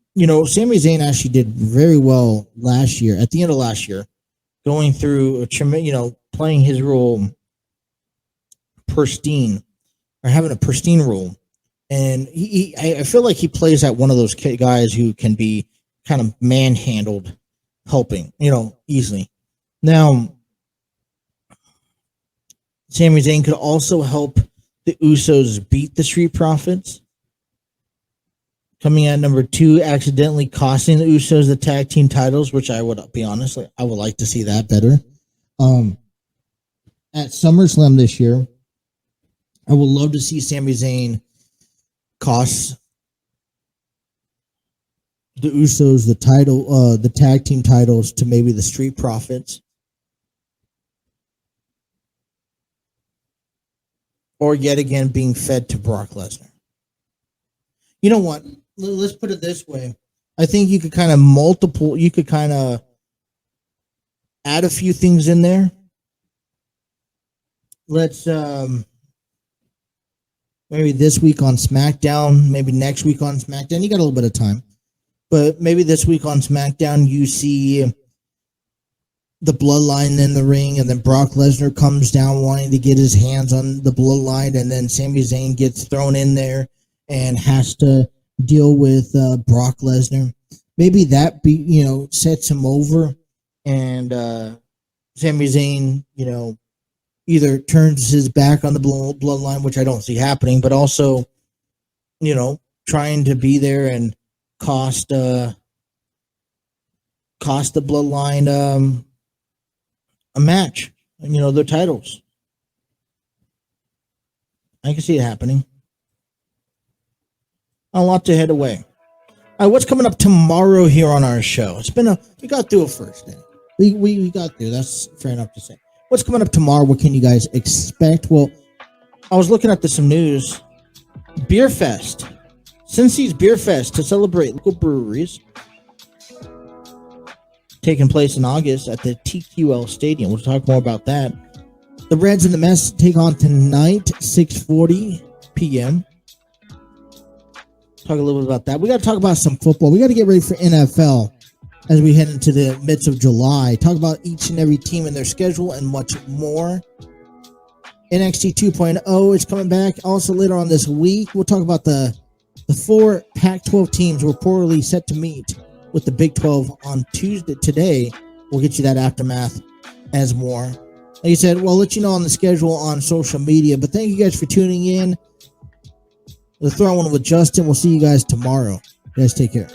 B: Zayn actually did very well last year, at the end of last year, going through playing his role pristine, or having a pristine role. And I feel like he plays at one of those guys who can be kind of manhandled, helping, easily. Now, Sami Zayn could also help the Usos beat the Street Profits. Coming at number 2, accidentally costing the Usos the tag team titles, which I would be honest, I would like to see that better. At SummerSlam this year, I would love to see Sami Zayn cost the Usos the tag team titles to maybe the Street Profits, or yet again being fed to Brock Lesnar. You know what? Let's put it this way. I think you could kind of add a few things in there. Let's maybe this week on SmackDown, maybe next week on SmackDown. You got a little bit of time. But maybe this week on SmackDown, you see the Bloodline in the ring, and then Brock Lesnar comes down wanting to get his hands on the Bloodline, and then Sami Zayn gets thrown in there and has to deal with Brock Lesnar. Maybe that sets him over, and Sami Zayn, either turns his back on the Bloodline, which I don't see happening, but also, trying to be there and cost the Bloodline a match, their titles. I can see it happening. A lot to head away. All right, what's coming up tomorrow here on our show? We got through a first day. We got through. That's fair enough to say. What's coming up tomorrow? What can you guys expect? Well, I was looking at some news. Beer Fest. Cincy's Beer Fest to celebrate local breweries. Taking place in August at the TQL Stadium. We'll talk more about that. The Reds and the Mets take on tonight, 6:40 p.m. Talk a little bit about that. We got to talk about some football. We got to get ready for NFL as we head into the midst of July. Talk about each and every team and their schedule and much more. NXT 2.0 is coming back. Also later on this week, we'll talk about the 4 Pac-12 teams reportedly set to meet with the Big 12 on Tuesday. Today, we'll get you that aftermath as more. Like I said, we'll let you know on the schedule on social media. But thank you guys for tuning in. We'll throw one with Justin. We'll see you guys tomorrow. You guys take care.